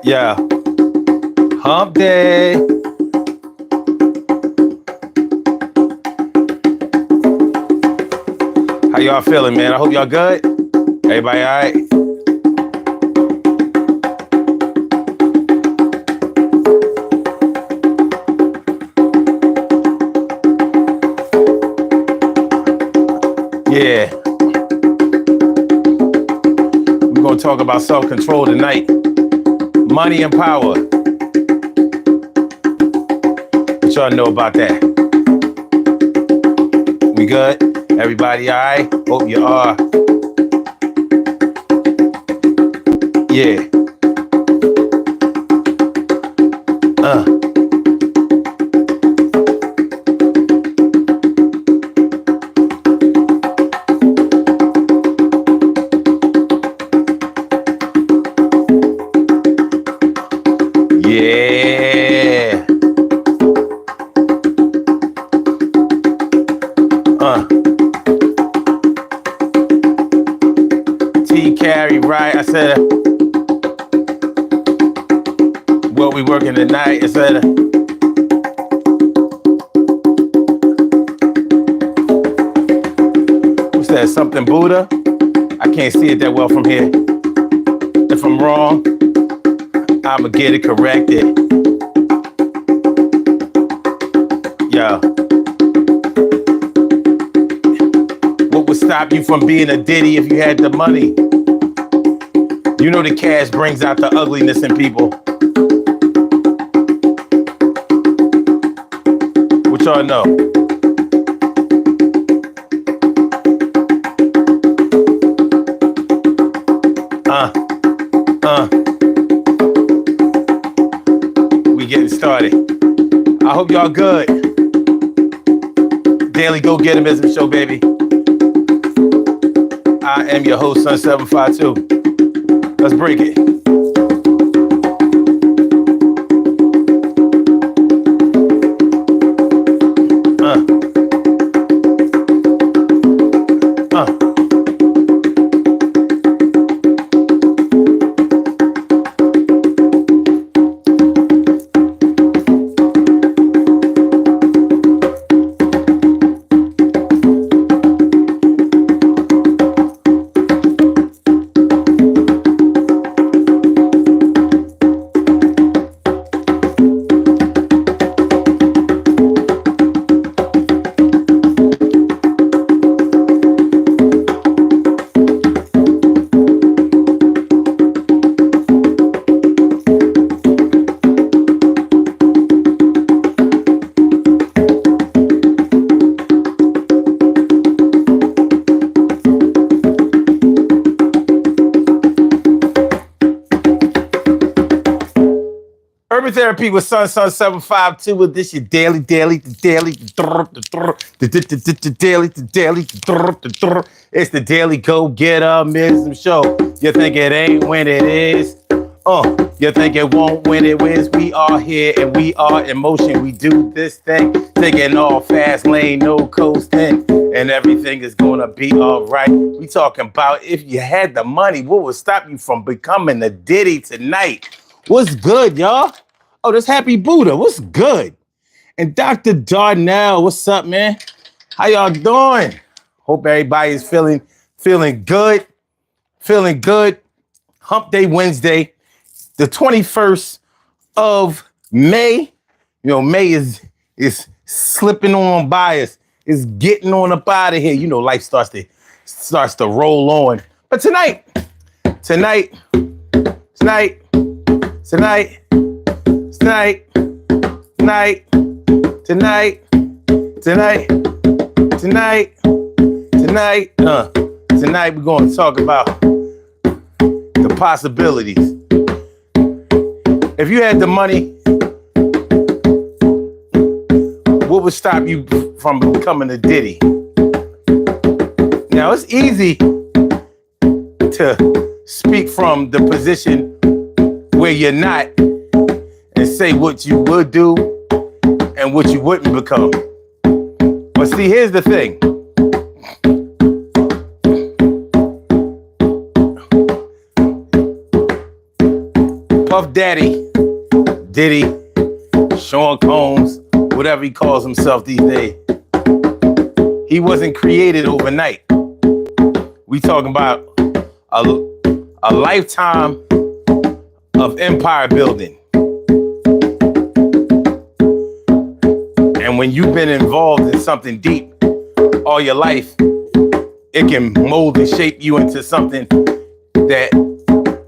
Yeah. Hump day. How y'all feeling, man? I hope y'all good. Everybody all right? Yeah. We're going to talk about self-control tonight. Money and power. What y'all know about that? We good? Everybody all right? Hope you are. Yeah. Yeah. T carry, right? I said, what we working tonight? I said, what's that? Something Buddha? I can't see it that well from here. If I'm wrong, I'ma get it corrected. Yo. What would stop you from being a Diddy if you had the money? You know the cash brings out the ugliness in people. What y'all know? We getting started. I hope y'all good. Daily Go Get 'Emism Show, baby. I am your host, Sun752. Let's break it. Urban Therapy with Sun752 with this your daily. It's the Daily Go Get 'Emism Show. You think it ain't when it is? You think it won't when it wins? We are here and we are in motion. We do this thing, taking all fast lane, no coasting, and everything is gonna be all right. We talking about if you had the money, what would stop you from becoming a Diddy tonight? What's good, y'all? Oh, this Happy Buddha. What's good? And Dr. Darnell, what's up, man? How y'all doing? Hope everybody's feeling good. Feeling good. Hump Day Wednesday, the 21st of May. You know, May is slipping on by us. It's getting on up out of here. You know, life starts to roll on. But tonight, we're going to talk about the possibilities. If you had the money, what would stop you from becoming a Diddy? Now, it's easy to speak from the position where you're not and say what you would do and what you wouldn't become. But see, here's the thing. Puff Daddy, Diddy, Sean Combs, whatever he calls himself these days, he wasn't created overnight. We talking about a lifetime of empire building. And when you've been involved in something deep all your life, it can mold and shape you into something that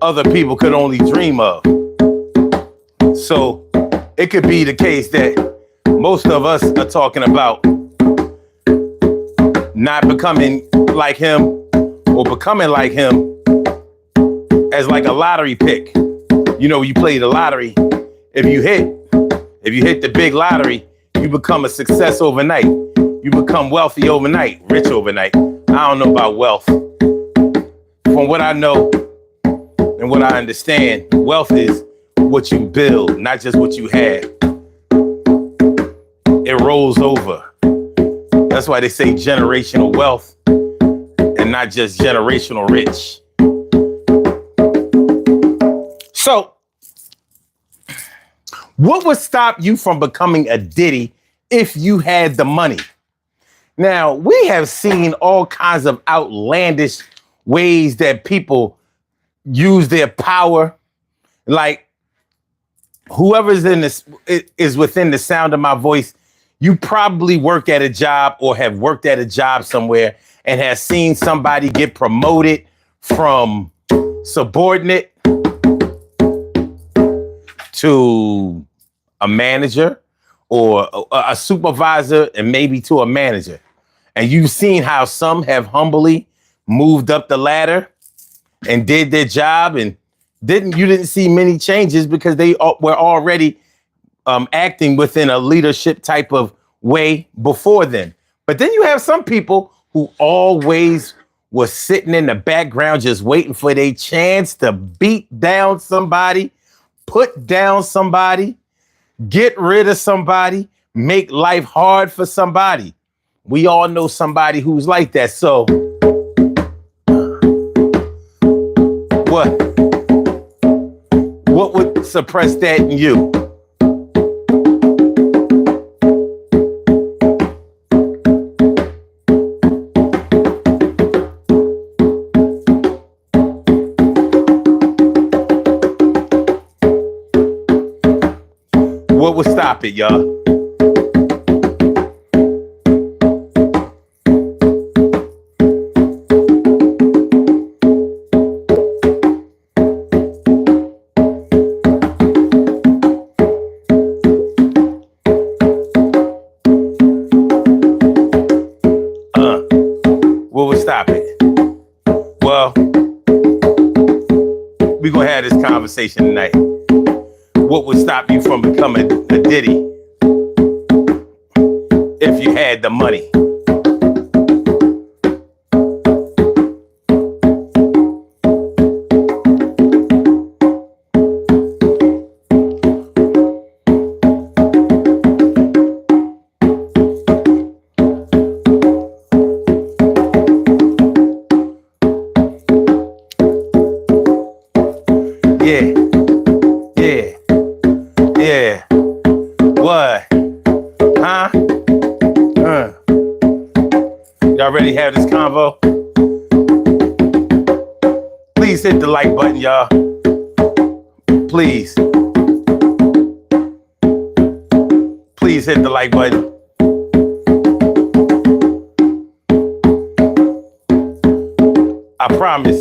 other people could only dream of. So it could be the case that most of us are talking about not becoming like him or becoming like him as like a lottery pick. You know, you play the lottery. If you hit the big lottery, you become a success overnight. You become wealthy overnight, rich overnight. I don't know about wealth. From what I know and what I understand, wealth is what you build, not just what you have. It rolls over. That's why they say generational wealth and not just generational rich. So, what would stop you from becoming a Diddy if you had the money? Now, we have seen all kinds of outlandish ways that people use their power. Like, whoever's in this is within the sound of my voice, you probably work at a job or have worked at a job somewhere and has seen somebody get promoted from subordinate to a manager or a supervisor and maybe to a manager. And you've seen how some have humbly moved up the ladder and did their job and you didn't see many changes because they were already acting within a leadership type of way before then. But then you have some people who always were sitting in the background just waiting for their chance to beat down somebody, put down somebody, get rid of somebody, make life hard for somebody. We all know somebody who's like that. So what would suppress that in you? What would stop it, y'all? What would stop it? Well, we're gonna have this conversation tonight. What would stop you from becoming a Diddy if you had the money? Yeah. What? Huh? Y'all ready to have this convo? Please hit the like button, y'all. Please. Please hit the like button. I promise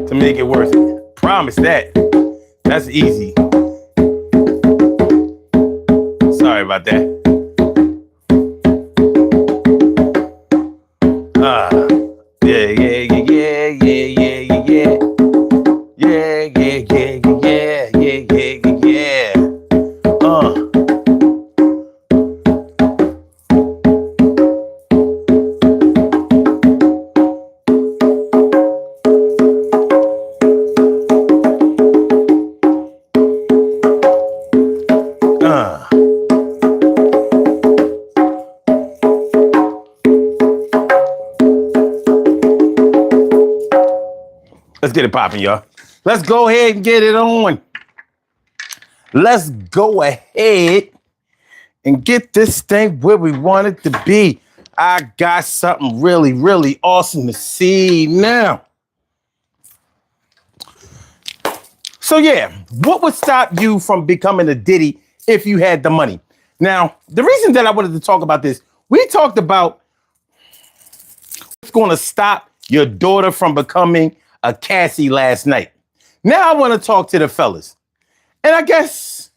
to make it worth it. Promise that. That's easy. Sorry about that. Let's get it popping, y'all. Let's go ahead and get it on. Let's go ahead and get this thing where we want it to be. I got something really, really awesome to see now. So yeah, what would stop you from becoming a Diddy if you had the money? Now, the reason that I wanted to talk about this, we talked about what's going to stop your daughter from becoming a Cassie last night. Now I want to talk to the fellas. And I guess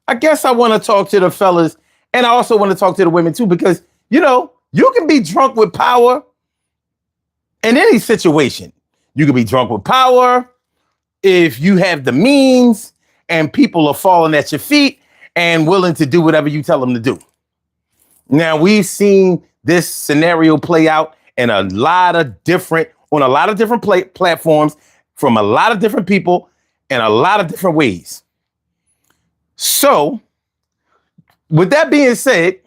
I want to talk to the fellas, and I also want to talk to the women too, because, you know, you can be drunk with power in any situation. You can be drunk with power if you have the means and people are falling at your feet and willing to do whatever you tell them to do. Now, we've seen this scenario play out in on a lot of different platforms from a lot of different people in a lot of different ways. So, with that being said,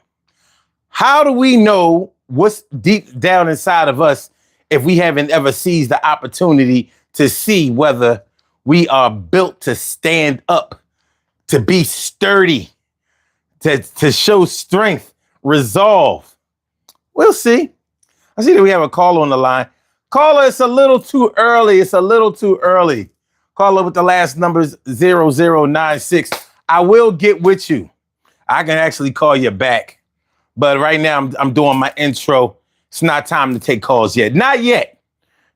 how do we know what's deep down inside of us if we haven't ever seized the opportunity to see whether we are built to stand up, to be sturdy, to show strength, resolve? We'll see. I see that we have a caller on the line. Caller, it's a little too early. It's a little too early. Caller with the last numbers 0096. I will get with you. I can actually call you back. But right now I'm doing my intro. It's not time to take calls yet. Not yet.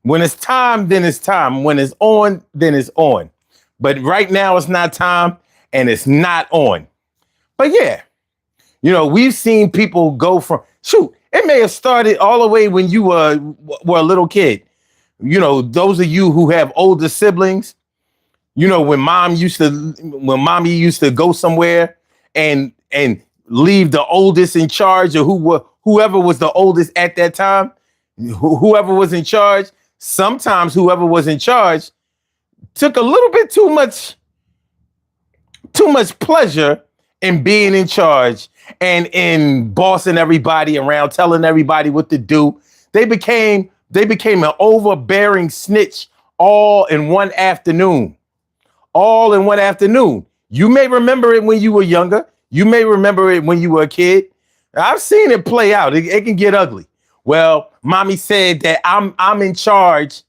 When it's time, then it's time. When it's on, then it's on. But right now it's not time and it's not on. But yeah, you know, we've seen people go from, it may have started all the way when you were a little kid. You know, those of you who have older siblings, you know, when mommy used to go somewhere and leave the oldest in charge, or whoever was the oldest at that time, whoever was in charge, sometimes whoever was in charge took a little bit too much pleasure in being in charge and in bossing everybody around, telling everybody what to do. They became an overbearing snitch all in one afternoon. All in one afternoon. You may remember it when you were younger. You may remember it when you were a kid. I've seen it play out. It can get ugly. Well, mommy said that I'm in charge.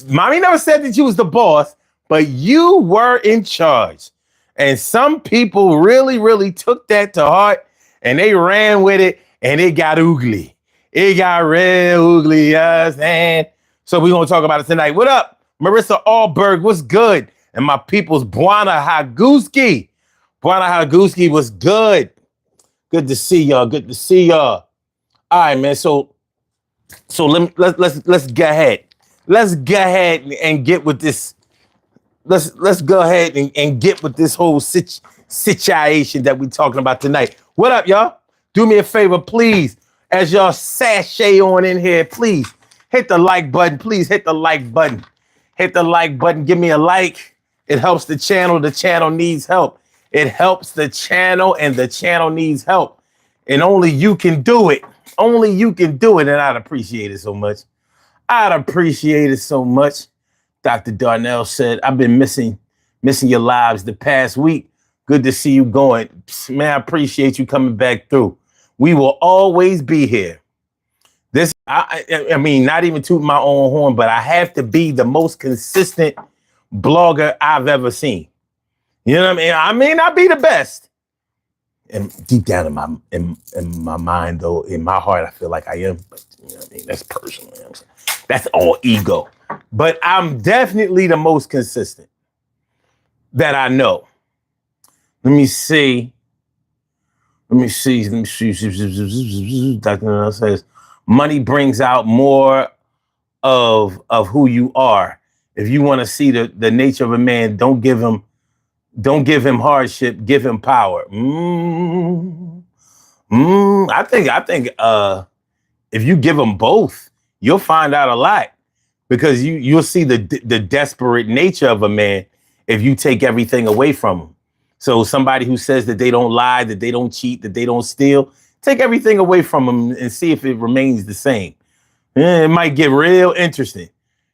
Mommy never said that you was the boss, but you were in charge. And some people really, really took that to heart and they ran with it and it got ugly. It got real ugly, yes, and so we're going to talk about it tonight. What up? Marissa Allberg, what's good? And my people's Buana Haguski. Buana Haguski was good. Good to see y'all. Good to see y'all. All right, man. So let's go ahead. Let's go ahead and get with this. Let's go ahead and get with this whole situation that we're talking about tonight. What up, y'all? Do me a favor, please. As y'all sashay on in here, please hit the like button. Please hit the like button. Hit the like button. Give me a like. It helps the channel. The channel needs help. It helps the channel, and the channel needs help. And only you can do it. Only you can do it. And I'd appreciate it so much. I'd appreciate it so much. Dr. Darnell said, I've been missing your lives the past week. Good to see you going. Man, I appreciate you coming back through. We will always be here. I mean, not even toot my own horn, but I have to be the most consistent blogger I've ever seen. You know what I mean? I may not be the best. And deep down in my mind, though, in my heart, I feel like I am. But you know what I mean? That's personal. You know what I'm saying? That's all ego. But I'm definitely the most consistent that I know. Let me see. Dr. Darnell says, money brings out more of who you are. If you want to see the nature of a man, don't give him hardship, give him power. I think if you give him both, you'll find out a lot, because you'll see the desperate nature of a man if you take everything away from him. So somebody who says that they don't lie, that they don't cheat, that they don't steal, take everything away from them and see if it remains the same. It might get real interesting.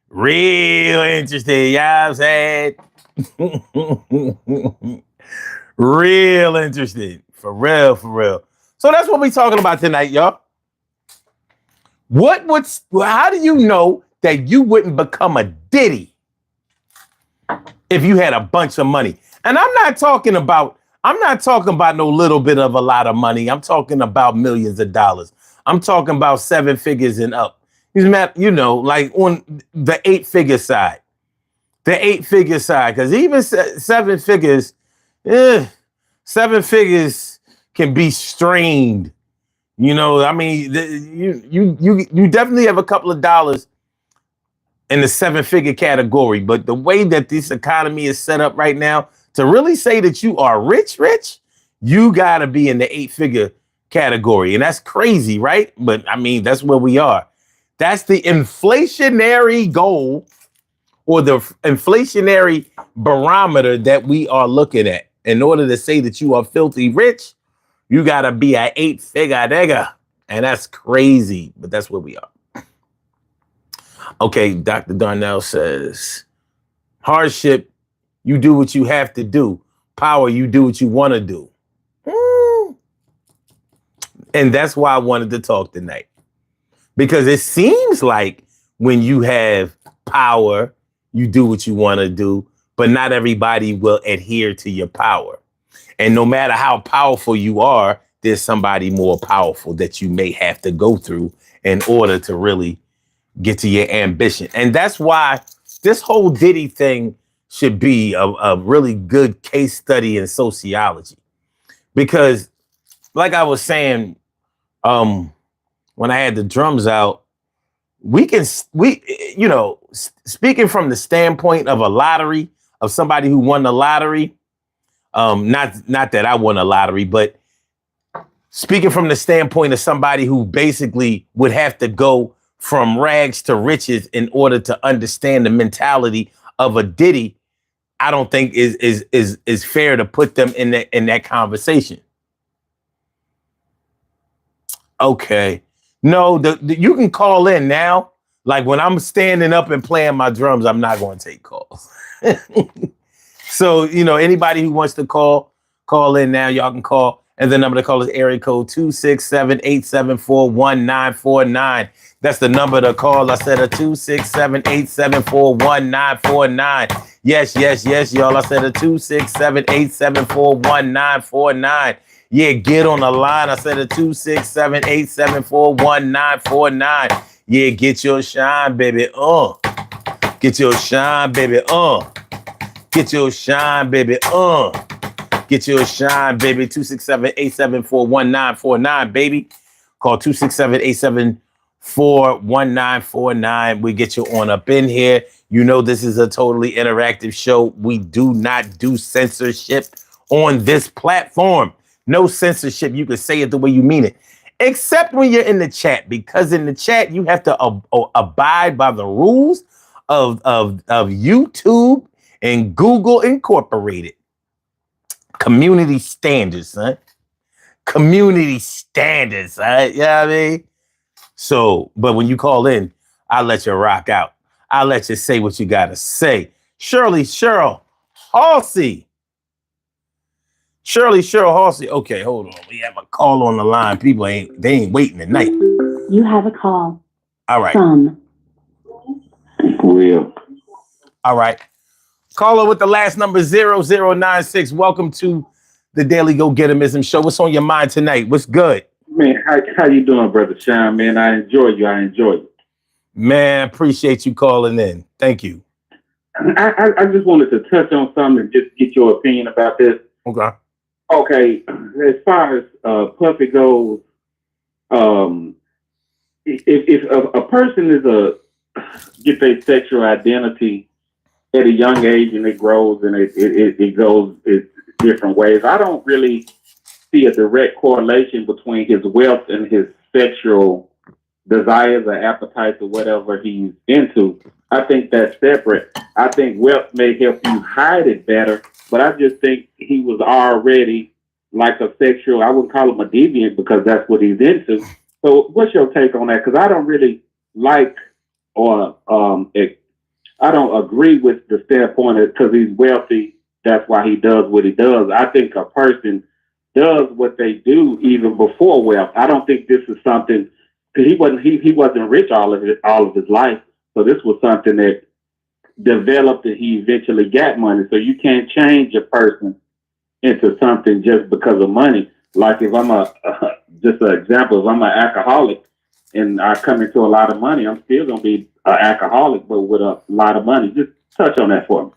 Real interesting, you know what I'm saying? Real interesting. For real, for real. So that's what we're talking about tonight, y'all. How do you know that you wouldn't become a Diddy if you had a bunch of money? And I'm not talking about no little bit of a lot of money. I'm talking about millions of dollars. I'm talking about 7 figures and up. You know, like on the 8-figure side. The 8-figure side, because even 7 figures, 7 figures can be strained. You know, I mean, you definitely have a couple of dollars in the 7-figure category, but the way that this economy is set up right now, to really say that you are rich, you got to be in the 8-figure category, and that's crazy, right? But I mean, that's where we are. That's the inflationary goal, or the inflationary barometer that we are looking at. In order to say that you are filthy rich, you got to be an 8-figure nigga. And that's crazy, but that's where we are. Okay, Dr. Darnell says, hardship, you do what you have to do. Power, you do what you want to do. And that's why I wanted to talk tonight. Because it seems like when you have power, you do what you want to do, but not everybody will adhere to your power. And no matter how powerful you are, there's somebody more powerful that you may have to go through in order to really get to your ambition. And that's why this whole Diddy thing should be a really good case study in sociology. Because like I was saying, when I had the drums out, you know, speaking from the standpoint of a lottery, of somebody who won the lottery, not that I won a lottery, but speaking from the standpoint of somebody who basically would have to go from rags to riches in order to understand the mentality of a Diddy, I don't think is fair to put them in that conversation. Okay. No, you can call in now. Like when I'm standing up and playing my drums, I'm not going to take calls. So, you know, anybody who wants to call in now, y'all can call. And the number to call is area code 267-874-1949. That's the number to call. I said a 267-874-1949. Yes, y'all. I said a 267-874-1949. Yeah, get on the line. I said a 267-874-1949. Yeah, get your shine, baby. Get your shine, baby. Get your shine, baby. Get your shine, baby. 267-874-1949, baby. Call 267-874-1949. We get you on up in here. You know this is a totally interactive show. We do not do censorship on this platform. No censorship. You can say it the way you mean it. Except when you're in the chat, because in the chat, you have to abide by the rules of YouTube and Google Incorporated. Community standards, son. Community standards, son. You know what I mean? So, but when you call in, I'll let you rock out. I'll let you say what you got to say. Cheryl Halsey. Cheryl Halsey. Okay, hold on. We have a call on the line. People ain't waiting tonight. You have a call. All right. From. Real. All right. Caller with the last number 0096. Welcome to the Daily Go Getimism Show. What's on your mind tonight? What's good? Man, how you doing, Brother Sean? Man, I enjoy you. Man, appreciate you calling in. Thank you. I just wanted to touch on something and just get your opinion about this. Okay, as far as Puffy goes, if a person get their sexual identity at a young age and it grows and it goes different ways, I don't really see a direct correlation between his wealth and his sexual desires or appetites or whatever he's into. I think that's separate. I think wealth may help you hide it better, but I just think he was already like a sexual, I wouldn't call him a deviant because that's what he's into. So what's your take on that? Because I don't really like or I don't agree with the standpoint because he's wealthy. That's why he does what he does. I think a person does what they do even before wealth. I don't think this is something because he wasn't rich all of his life. So this was something that developed and he eventually got money. So you can't change a person into something just because of money. Like if I'm just an example, if I'm an alcoholic and I come into a lot of money, I'm still gonna be an alcoholic, but with a lot of money. Just touch on that for me.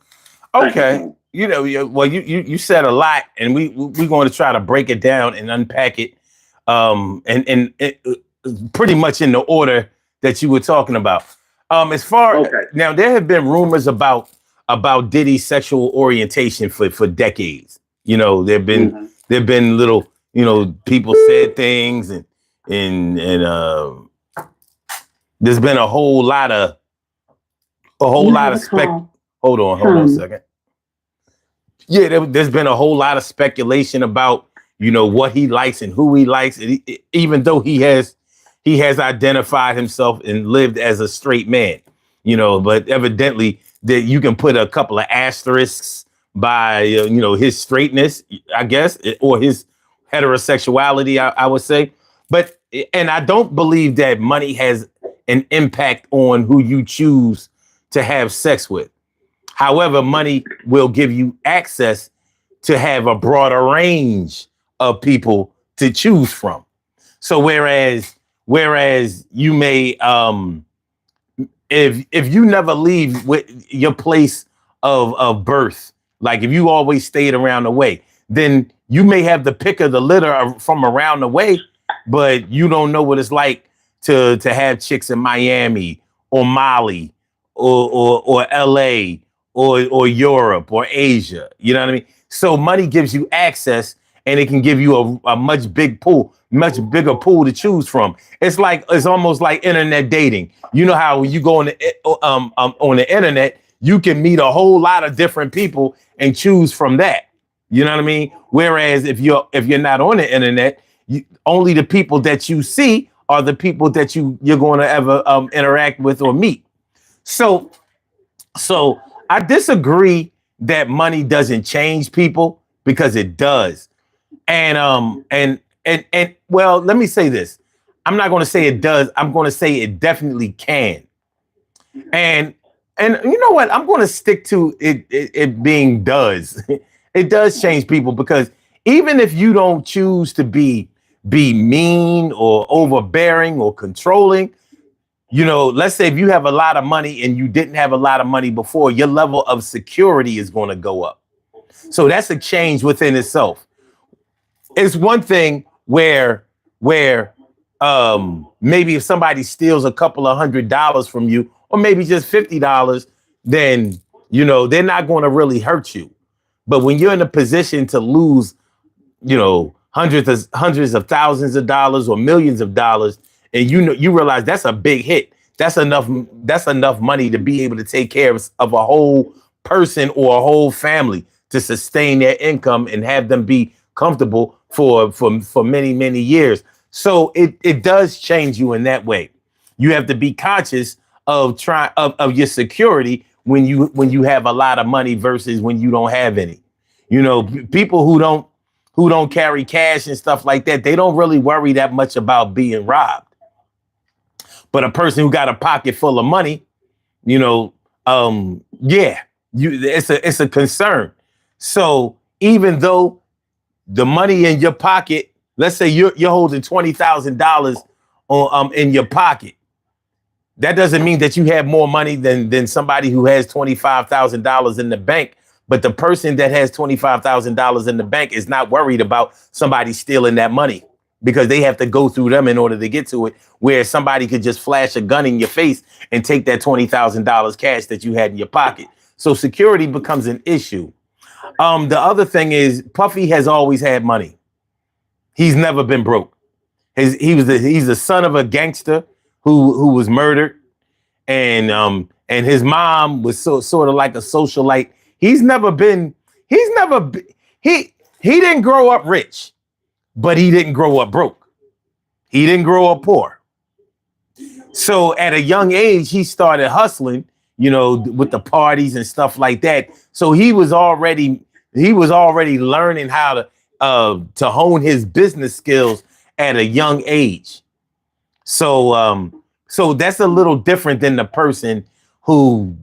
Okay. You said a lot, and we're going to try to break it down and unpack it, and pretty much in the order that you were talking about. As far now, there have been rumors about Diddy's sexual orientation for decades. There've been little, people said things and there's been a whole lot of spec. Hold on a second. Yeah, there's been a whole lot of speculation about what he likes and who he likes, even though he has identified himself and lived as a straight man. But evidently that you can put a couple of asterisks by his straightness, I guess, or his heterosexuality, I would say. And I don't believe that money has an impact on who you choose to have sex with. However, money will give you access to have a broader range of people to choose from. So whereas you may, if you never leave with your place of birth, like if you always stayed around the way, then you may have the pick of the litter from around the way, but you don't know what it's like to have chicks in Miami or Mali or LA or Europe or Asia. You know what I mean? So money gives you access, and it can give you a much bigger pool to choose from. It's almost like internet dating. You know how when you go on the internet, you can meet a whole lot of different people and choose from that. You know what I mean? Whereas if you're not on the internet, only the people that you see are the people that you're going to ever interact with or meet. So I disagree that money doesn't change people, because it does. And well, let me say this. I'm not going to say it does. I'm going to say it definitely can. And you know what? I'm going to stick to it being does. It does change people, because even if you don't choose to be mean or overbearing or controlling, let's say if you have a lot of money and you didn't have a lot of money before, your level of security is going to go up. So that's a change within itself. It's one thing where maybe if somebody steals a couple of $100 from you, or maybe just $50, then they're not going to really hurt you. But when you're in a position to lose, hundreds of thousands of dollars or millions of dollars, and you realize that's a big hit. That's enough money to be able to take care of a whole person or a whole family, to sustain their income and have them be comfortable for many, many years. So it does change you in that way. You have to be conscious of your security when you have a lot of money versus when you don't have any. People who don't carry cash and stuff like that, they don't really worry that much about being robbed. But a person who got a pocket full of money, it's a concern. So even though the money in your pocket, let's say you're holding $20,000 in your pocket, that doesn't mean that you have more money than somebody who has $25,000 in the bank. But the person that has $25,000 in the bank is not worried about somebody stealing that money, because they have to go through them in order to get to it, where somebody could just flash a gun in your face and take that $20,000 cash that you had in your pocket. So security becomes an issue. The other thing is, Puffy has always had money. He's never been broke. He's the son of a gangster who was murdered, and his mom was sort of like a socialite. He didn't grow up rich, but he didn't grow up broke. He didn't grow up poor. So at a young age, he started hustling, you know, with the parties and stuff like that. So he was already learning how to hone his business skills at a young age. So that's a little different than the person who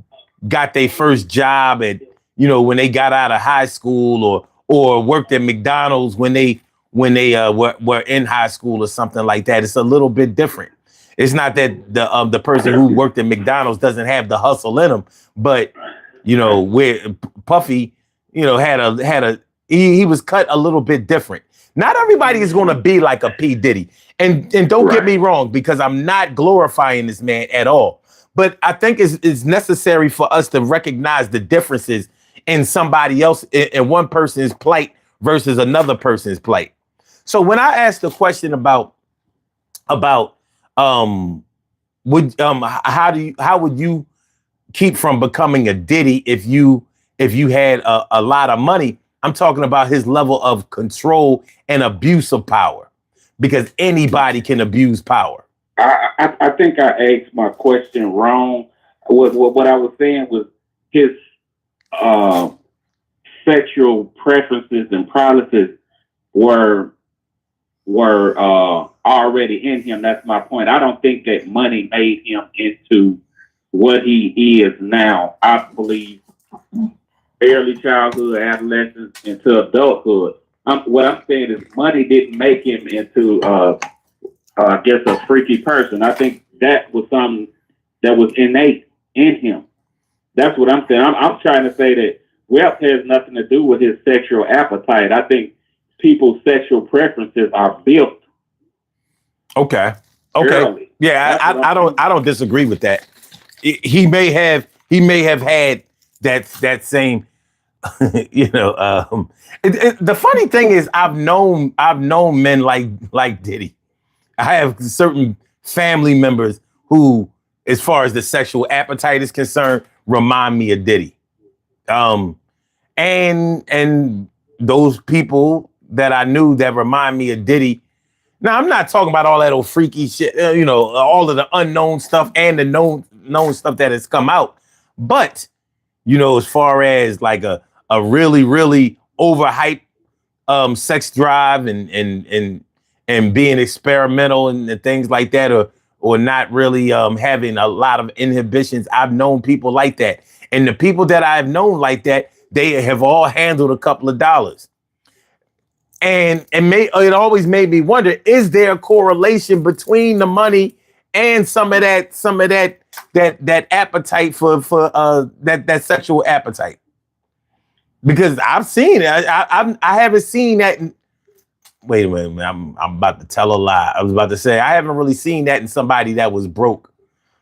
got their first job at, you know, when they got out of high school or worked at McDonald's when they were in high school or something like that. It's a little bit different. It's not that the person who worked at McDonald's doesn't have the hustle in him, but you know, where Puffy, you know, he was cut a little bit different. Not everybody is going to be like a P. Diddy. And don't get me wrong, because I'm not glorifying this man at all. But I think it's necessary for us to recognize the differences in somebody else, in one person's plight versus another person's plight. So when I asked the question about how would you keep from becoming a Diddy if you had a lot of money, I'm talking about his level of control and abuse of power, because anybody can abuse power. I think I asked my question wrong. What I was saying was his sexual preferences and policies were already in him. That's my point. I don't think that money made him into what he is now. I believe early childhood, adolescence, into adulthood. What I'm saying is money didn't make him into, I guess, a freaky person. I think that was something that was innate in him. That's what I'm saying. I'm trying to say that wealth has nothing to do with his sexual appetite. I think people's sexual preferences are built. Okay. Early. Yeah, I don't disagree with that. He may have had that same, you know. The funny thing is, I've known men like Diddy. I have certain family members who, as far as the sexual appetite is concerned, remind me of Diddy. And those people that I knew that remind me of Diddy. Now, I'm not talking about all that old freaky shit, you know, all of the unknown stuff and the known stuff that has come out. But, you know, as far as like a really, really overhyped sex drive and being experimental and things like that, or not really having a lot of inhibitions, I've known people like that. And the people that I've known like that, they have all handled a couple of dollars. And it always made me wonder, is there a correlation between the money and some of that appetite for that sexual appetite? Because I've seen it. I haven't seen that. Wait a minute, I'm about to tell a lie. I was about to say I haven't really seen that in somebody that was broke.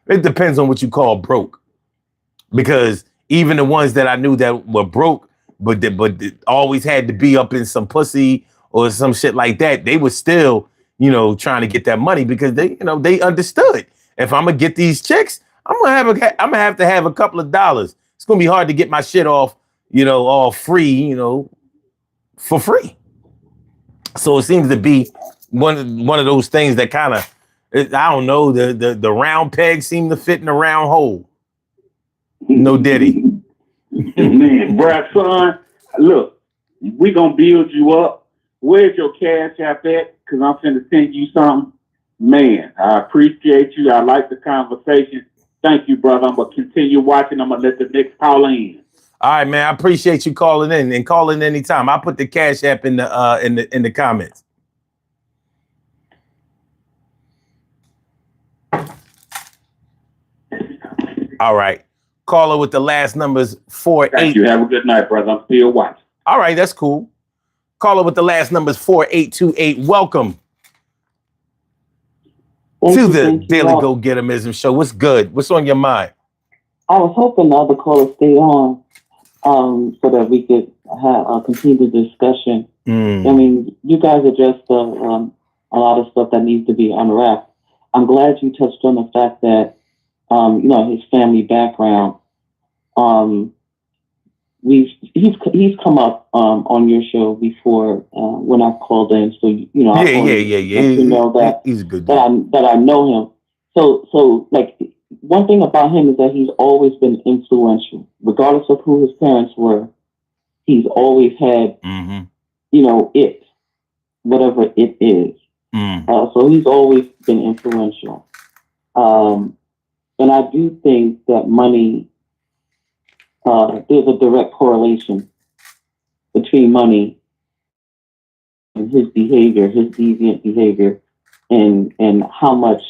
It depends on what you call broke. Because even the ones that I knew that were broke, but always had to be up in some pussy or some shit like that, they were still, you know, trying to get that money because they understood. If I'm gonna get these chicks, I'm gonna have to have a couple of dollars. It's gonna be hard to get my shit off, you know, all free, you know, for free. So it seems to be one of those things that kind of, I don't know, the round peg seemed to fit in the round hole. No Diddy. Man, bruh, son, look, we gonna build you up. Where's your cash app at? Because I'm finna send you something. Man, I appreciate you. I like the conversation. Thank you, brother. I'm gonna continue watching. I'm gonna let the next call in. All right, man. I appreciate you calling in and calling anytime. I'll put the cash app in the comments. All right. Caller with the last numbers 48. Thank you. Have a good night, brother. I'm still watching. All right, that's cool. Caller with the last numbers 4828. Welcome to the Daily Go Getimism Show. What's good? What's on your mind? I was hoping the other caller stay on so that we could continue the discussion. I mean, you guys addressed a lot of stuff that needs to be unwrapped. I'm glad you touched on the fact that you know, his family background. He's come up on your show before when I called in. So you know, yeah. You know that he's a good dude. that I know him. So like one thing about him is that he's always been influential, regardless of who his parents were. He's always had, it, whatever it is. So he's always been influential. And I do think that money, there's a direct correlation between money and his behavior, his deviant behavior, and how much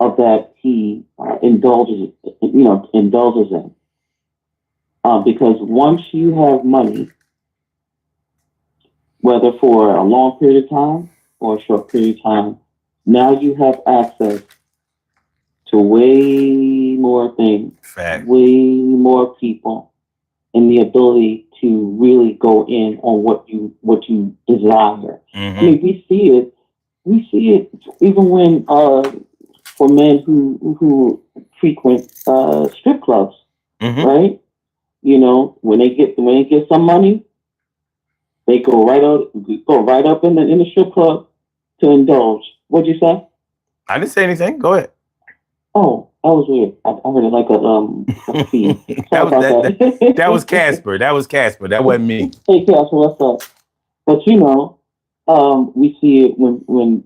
of that he indulges in. Because once you have money, whether for a long period of time or a short period of time, now you have access to way more things, way more people, and the ability to really go in on what you desire. I mean, we see it even when for men who frequent strip clubs, right? You know, when they get some money, they go right up in the strip club to indulge. What'd you say? I didn't say anything. Go ahead. Oh, that was weird. I heard it like a feed. That was Casper. That was Casper. That wasn't me. Hey Casper, what's up? But you know, we see it when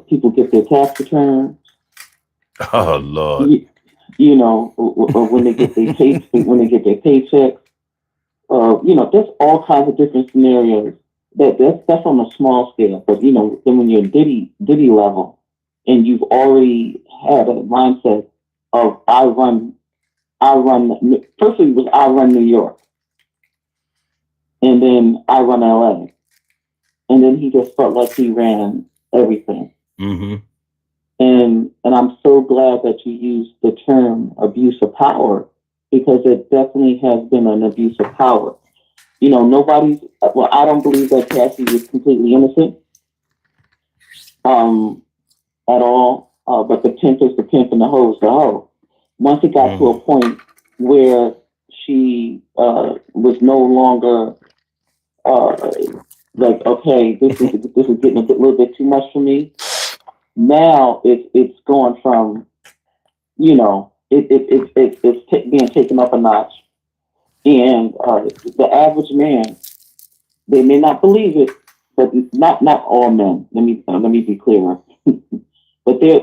people get their tax returns. Oh Lord. You know, when they get their paychecks. You know, there's all kinds of different scenarios. That's on a small scale. But you know, then when you're Diddy level, and you've already had a mindset of I run. Firstly, it was I run New York, and then I run LA, and then he just felt like he ran everything. And I'm so glad that you used the term abuse of power, because it definitely has been an abuse of power. You know, I don't believe that Cassie was completely innocent at all. But the pimp is the pimp and the hoe is the hoe. Once it got to a point where she was no longer like, okay, this is getting a little bit too much for me. Now it's going from, you know, it's being taken up a notch, and the average man, they may not believe it, but not all men. Let me be clear. But there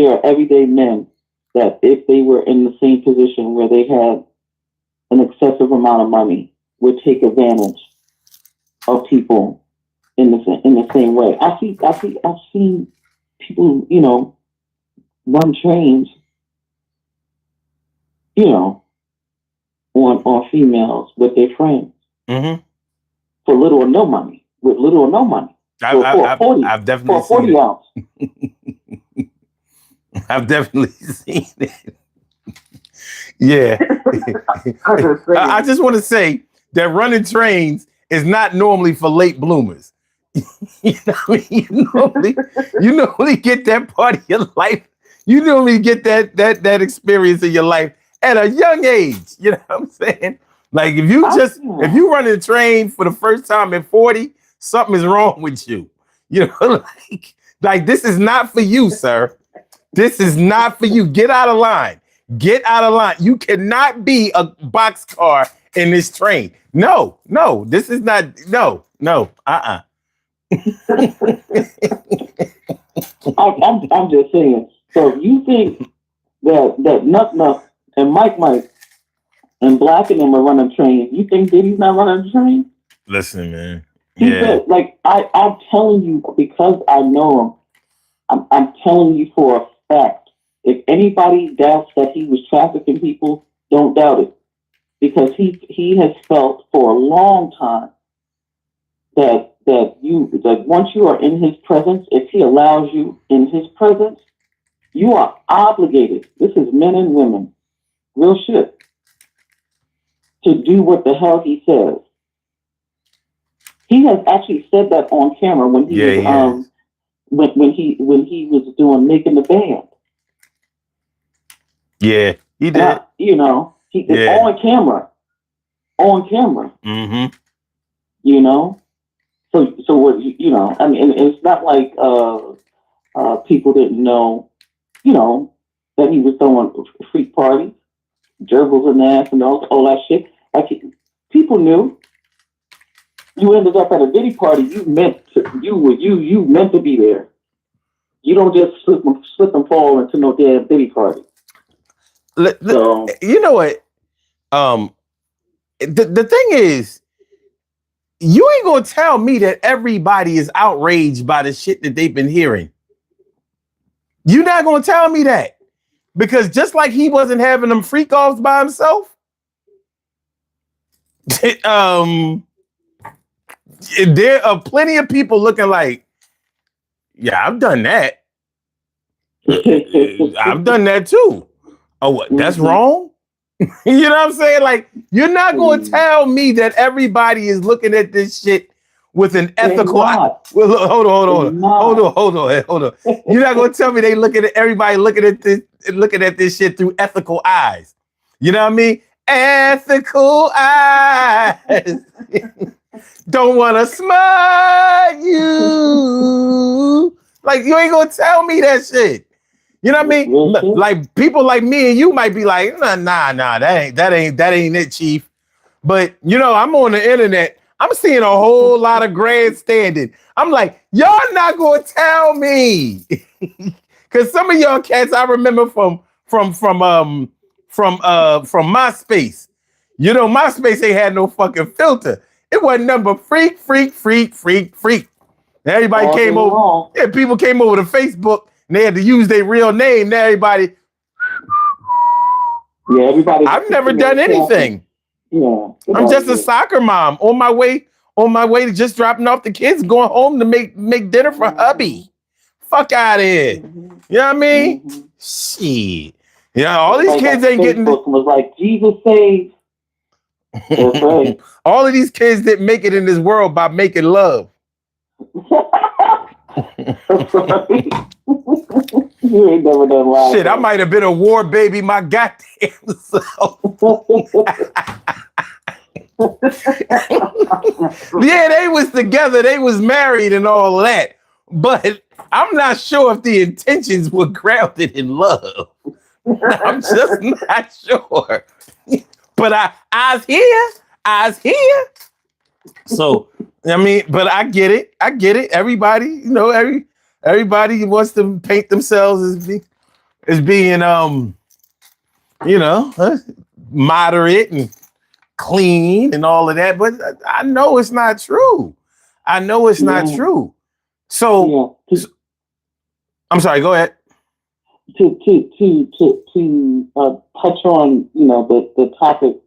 are everyday men that if they were in the same position where they had an excessive amount of money, would take advantage of people in the same way. I've seen people, you know, run trains, you know, on females with their friends for little or no money. With little or no money. I've definitely for a 40 ounce. I've definitely seen it. Yeah. I just want to say that running trains is not normally for late bloomers. You normally get that part of your life. You normally get that experience in your life at a young age. You know what I'm saying? Like if you run a train for the first time at 40, something is wrong with you. You know, like this is not for you, sir. This is not for you. Get out of line. Get out of line. You cannot be a boxcar in this train. No, this is not. No. I'm just saying. So if you think that Nut and Mike and Black and them are running trains, you think Diddy's not running a train? Listen, man. Said, like I'm telling you, because I know him. I'm telling you for a fact. If anybody doubts that he was trafficking people, don't doubt it, because he has felt for a long time that once you are in his presence, if he allows you in his presence, you are obligated. This is men and women, real shit, to do what the hell he says. He has actually said that on camera when he was when he was doing Making the Band. Yeah, he did. You know, he did on camera. You know, so what? You know, I mean, it's not like people didn't know. You know, that he was throwing freak parties, gerbils and ass and all that shit. Like people knew. You ended up at a Diddy party. You meant to be there. You don't just slip and fall into no damn Diddy party. So, you know what? The thing is, you ain't gonna tell me that everybody is outraged by the shit that they've been hearing. You're not gonna tell me that. Because just like he wasn't having them freak offs by himself, there are plenty of people looking like, yeah, I've done that. I've done that too. Oh, what? That's wrong? You know what I'm saying? Like, you're not going to tell me that everybody is looking at this shit with an ethical eye. Well, look, hold on. You're not going to tell me they looking at everybody looking at this shit through ethical eyes. You know what I mean? Ethical eyes. Don't want to smile you. Like, you ain't going to tell me that shit. You know what I mean? Like people like me and you might be like, nah, that ain't it, Chief. But you know, I'm on the internet. I'm seeing a whole lot of grandstanding. I'm like, y'all not gonna tell me, because some of y'all cats I remember from MySpace. You know, MySpace ain't had no fucking filter. It wasn't number freak. Everybody came over. Yeah, people came over to Facebook. And they had to use their real name. Now everybody. Yeah, everybody. I've never done anything. Yeah, I'm just a soccer mom on my way to just dropping off the kids, going home to make dinner for hubby. Fuck out of here. You know what I mean? Shit. Yeah, all these kids ain't getting. Facebook was like Jesus saves. That's right. All of these kids didn't make it in this world by making love. That's right. You ain't never done live. Shit, I might have been a war baby my goddamn self. Yeah, they was together, they was married and all that. But I'm not sure if the intentions were grounded in love. I'm just not sure. But I's here. So, I mean, but I get it. Everybody, you know, everybody wants to paint themselves as being, you know, moderate and clean and all of that. But I know it's not true. Not true. So, I'm sorry. Go ahead. To touch on, you know, the topic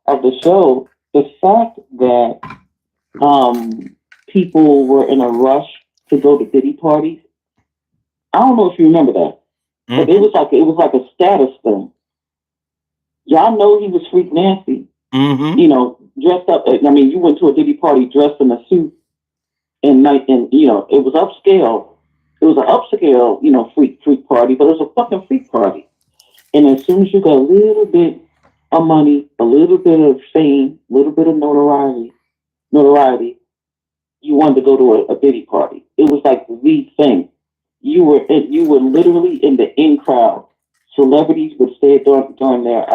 of the show, the fact that people were in a rush to go to Diddy parties. I don't know if you remember that, but it was like a status thing. Y'all know he was Freak Nasty. You know, dressed up. I mean, you went to a Diddy party dressed in a suit and you know, it was upscale. It was an upscale, you know, freak party, but it was a fucking freak party. And as soon as you got a little bit of money, a little bit of fame, a little bit of notoriety, you wanted to go to a Diddy party. It was like the thing. You were literally in the in crowd. Celebrities would stay during their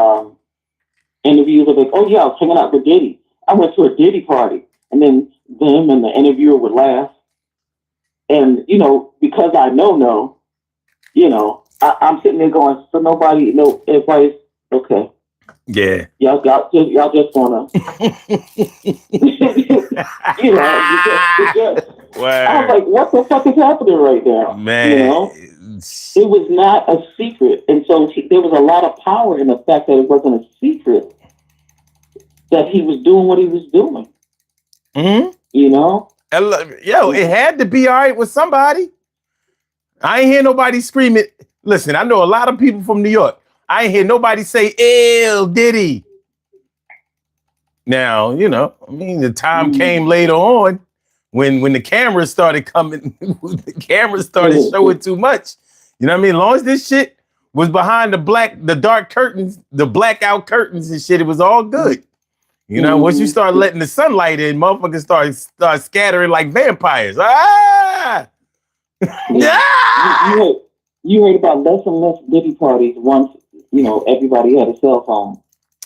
interviews. They're like, "Oh yeah, I was hanging out with Diddy. I went to a Diddy party," and then them and the interviewer would laugh. And you know, because I know, you know, I'm sitting there going, "So nobody, no advice, okay." Yeah. Y'all just wanna, you know. Wow. I was like, what the fuck is happening right now? Man. You know, it was not a secret, and so there was a lot of power in the fact that it wasn't a secret that he was doing what he was doing. You know. Yo, it had to be all right with somebody. I ain't hear nobody screaming. Listen, I know a lot of people from New York. I ain't hear nobody say, "Ew, Diddy." Now, you know, I mean, the time came later on when the cameras started coming, the cameras started showing too much. You know what I mean? As long as this shit was behind the dark curtains, the blackout curtains and shit, it was all good. You know, once you start letting the sunlight in, motherfuckers start scattering like vampires. Ah! you heard about less and less Diddy parties once, everybody had a cell phone.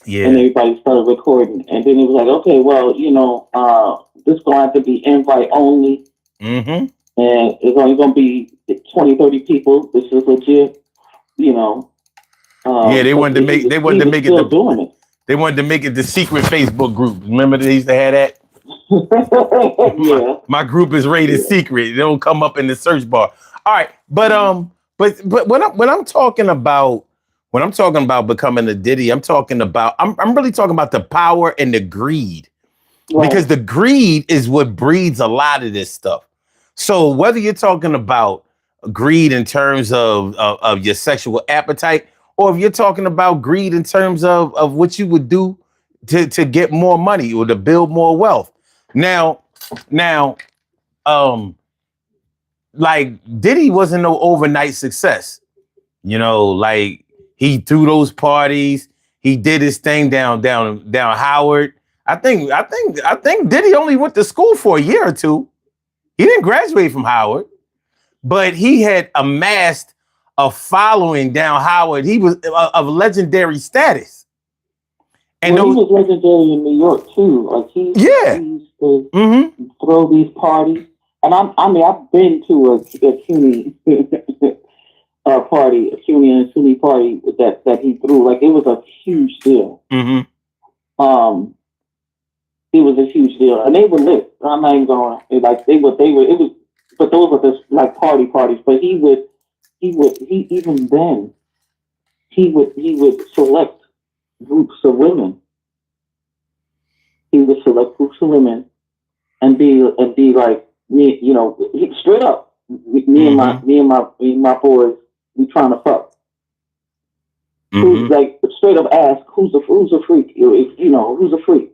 Yeah. And everybody started recording. And then it was like, okay, well, this going to have to be invite only. Mm-hmm. And it's only going to be 20, 30 people. This is legit, Yeah, they wanted to make it doing it. They wanted to make it the secret Facebook group. Remember they used to have that? Yeah. My group is rated secret. It don't come up in the search bar. All right, but when I'm talking about becoming a Diddy, I'm really talking about the power and the greed. Right. Because the greed is what breeds a lot of this stuff. So whether you're talking about greed in terms of your sexual appetite, or if you're talking about greed in terms of what you would do to get more money or to build more wealth. Now, like Diddy wasn't no overnight success. Like he threw those parties, he did his thing down Howard. I think Diddy only went to school for a year or two. He didn't graduate from Howard, but he had amassed a following down Howard. He was of legendary status. And he was legendary in New York too. Like he used to throw these parties. And I've been to a CUNY party, a CUNY and SUNY party that he threw. Like it was a huge deal. Mm-hmm. It was a huge deal, and they were lit. I'm not even going like they were. It was, but those were just like parties. But he would select groups of women. He would select groups of women and be like me. He straight up. Me and my boys, we trying to fuck. Mm-hmm. Who's like straight up ask who's a freak? Who's a freak?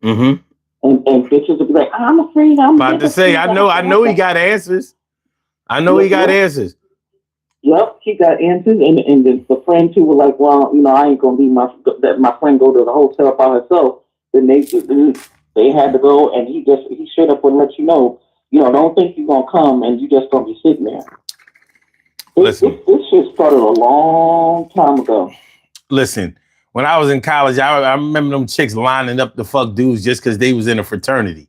Mm-hmm. And bitches would be like, I'm a freak. I'm about to say, I know he got answers. I know he got answers. Yep, he got answers, and the friends who were like, well, I ain't gonna let my friend go to the hotel by herself. Then they had to go, and he straight up would let you know, don't think you're gonna come and you just gonna be sitting there. This shit started a long time ago. Listen. When I was in college, I remember them chicks lining up to fuck dudes just because they was in a fraternity.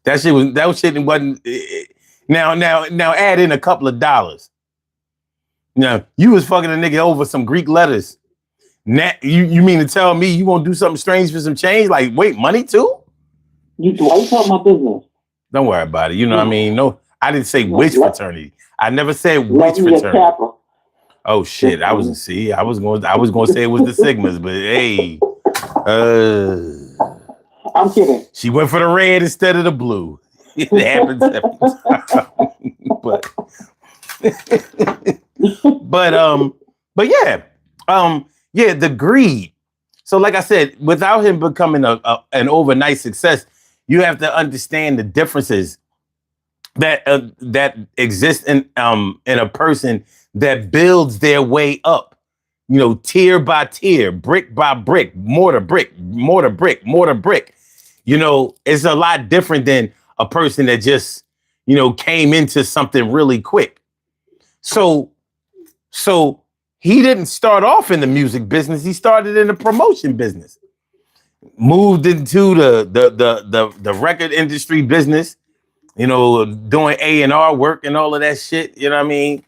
That shit wasn't. Now add in a couple of dollars. Now you was fucking a nigga over some Greek letters. Now you mean to tell me you won't do something strange for some change? Like wait, money too? Why you talking my business? Don't worry about it. You know what I mean? No, I didn't say which fraternity. I never said which fraternity. Oh shit! I was going to say it was the Sigmas, but hey, I'm kidding. She went for the red instead of the blue. It happens every time. but yeah, the greed. So like I said, without him becoming an overnight success, you have to understand the differences that exist in a person that builds their way up, tier by tier, brick by brick, mortar brick. It's a lot different than a person that just, came into something really quick. So he didn't start off in the music business. He started in the promotion business, moved into the record industry business, doing A&R work and all of that shit. You know what I mean?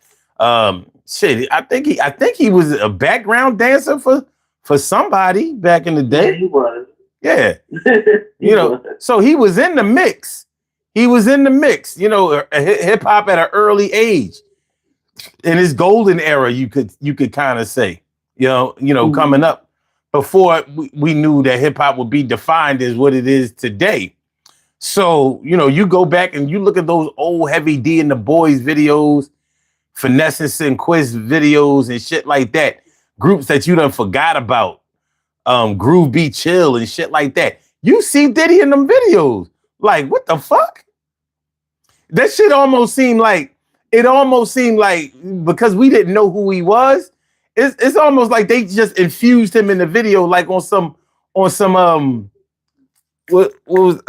Shit, I think he was a background dancer for somebody back in the day. Yeah, he was. Yeah. So he was in the mix. Hip hop at an early age. In his golden era, you could kind of say, coming up before we knew that hip hop would be defined as what it is today. So, you go back and you look at those old Heavy D and the Boys videos, Finesse and Quiz videos and shit like that. Groups that you done forgot about. Groove Be Chill and shit like that. You see Diddy in them videos. Like, what the fuck? That shit almost seemed like because we didn't know who he was, it's almost like they just infused him in the video like on some what was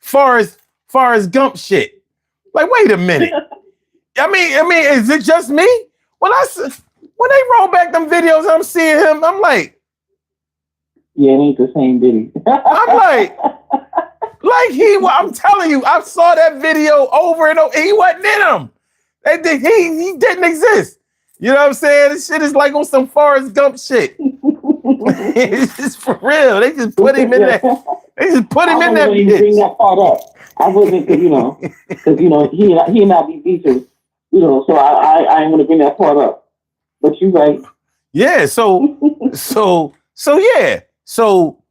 Forrest Gump shit. Like, wait a minute. I mean, is it just me? When they roll back them videos, I'm seeing him. I'm like, yeah, it ain't the same Diddy. I'm like I'm telling you, I saw that video over and over. He wasn't in them. He didn't exist. You know what I'm saying? This shit is like on some Forrest Gump shit. It's just for real. They just put him in there. They just put him in there. I wasn't bring that part up. I wasn't, because he and I be beefing, so I ain't gonna bring that part up. But you right. Yeah. So yeah. So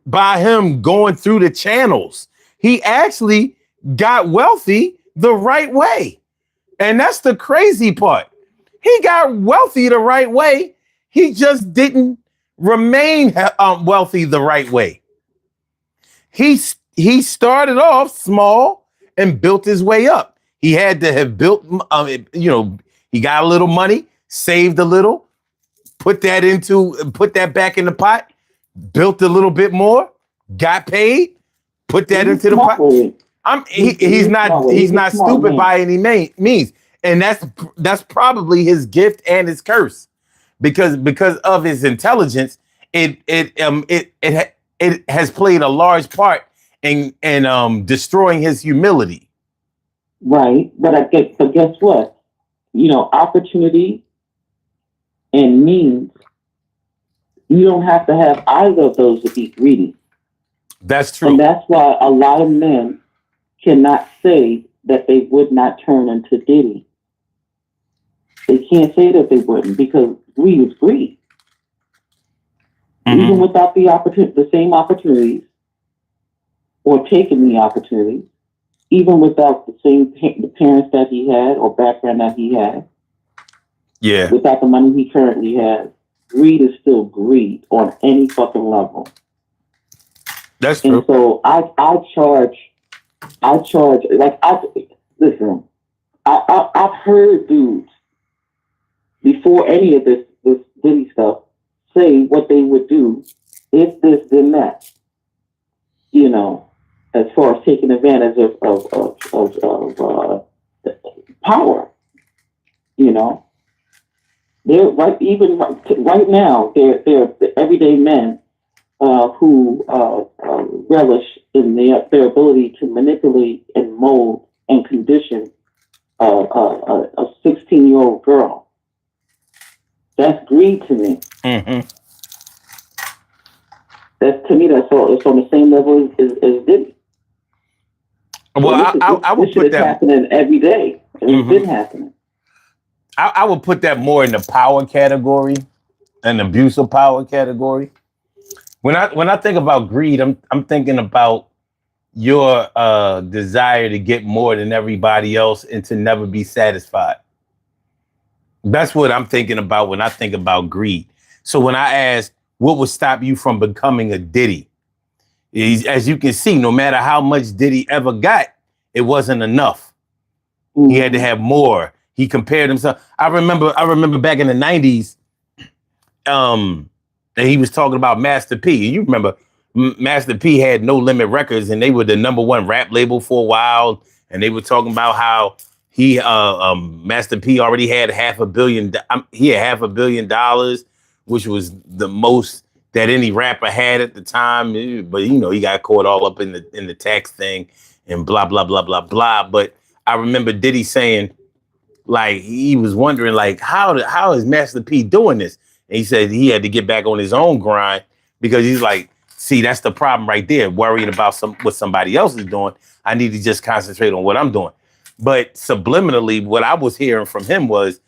by him going through the channels, he actually got wealthy the right way, and that's the crazy part. He got wealthy the right way. He just didn't remain wealthy the right way. He started off small and built his way up. He had to have built, he got a little money, saved a little, put that back in the pot, built a little bit more, got paid, put that into the pot. He's not stupid by any means. And that's probably his gift and his curse, because of his intelligence, it has played a large part in destroying his humility. Right, but guess what? Opportunity and means. You don't have to have either of those to be greedy. That's true, and that's why a lot of men cannot say that they would not turn into Diddy. They can't say that they wouldn't, because greed is greed. Even without the same opportunities, or taking the opportunities, even without the parents that he had or background that he had, without the money he currently has, greed is still greed on any fucking level. That's true. And so I charge listen, I've heard dudes before any of this Diddy stuff say what they would do if this, then that. As far as taking advantage of power. They're right now, they're everyday men who relish in their ability to manipulate and mold and condition a 16-year-old girl. That's greed to me. Mm-hmm. To me, that's all. It's on the same level as Diddy. Well, I would put that happening every day, and it's been happening. I would put that more in the power category, an abuse of power category. When I think about greed, I'm thinking about your desire to get more than everybody else and to never be satisfied. That's what I'm thinking about when I think about greed. So when I ask, what would stop you from becoming a Diddy? As you can see, no matter how much Diddy ever got, it wasn't enough. He had to have more. He compared himself. I remember back in the 90s, and he was talking about Master P. You remember Master P had No Limit Records, and they were the #1 rap label for a while. And they were talking about how he, Master P, already had $500 million. He had $500 million, which was the most that any rapper had at the time. But he got caught all up in the tax thing and blah blah blah blah blah. But I remember Diddy saying, like, he was wondering, like, how is Master P doing this? And he said he had to get back on his own grind, because he's like, see, that's the problem right there, worrying about what somebody else is doing. I need to just concentrate on what I'm doing. But subliminally, what I was hearing from him was,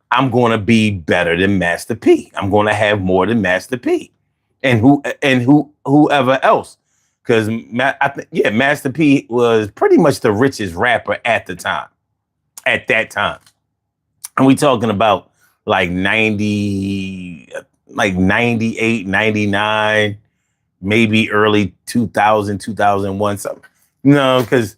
I'm going to be better than Master P. I'm going to have more than Master P, and whoever else. Because Master P was pretty much the richest rapper at the time. At that time, and we talking about like 98, 99, maybe early 2000, 2001, something. No, because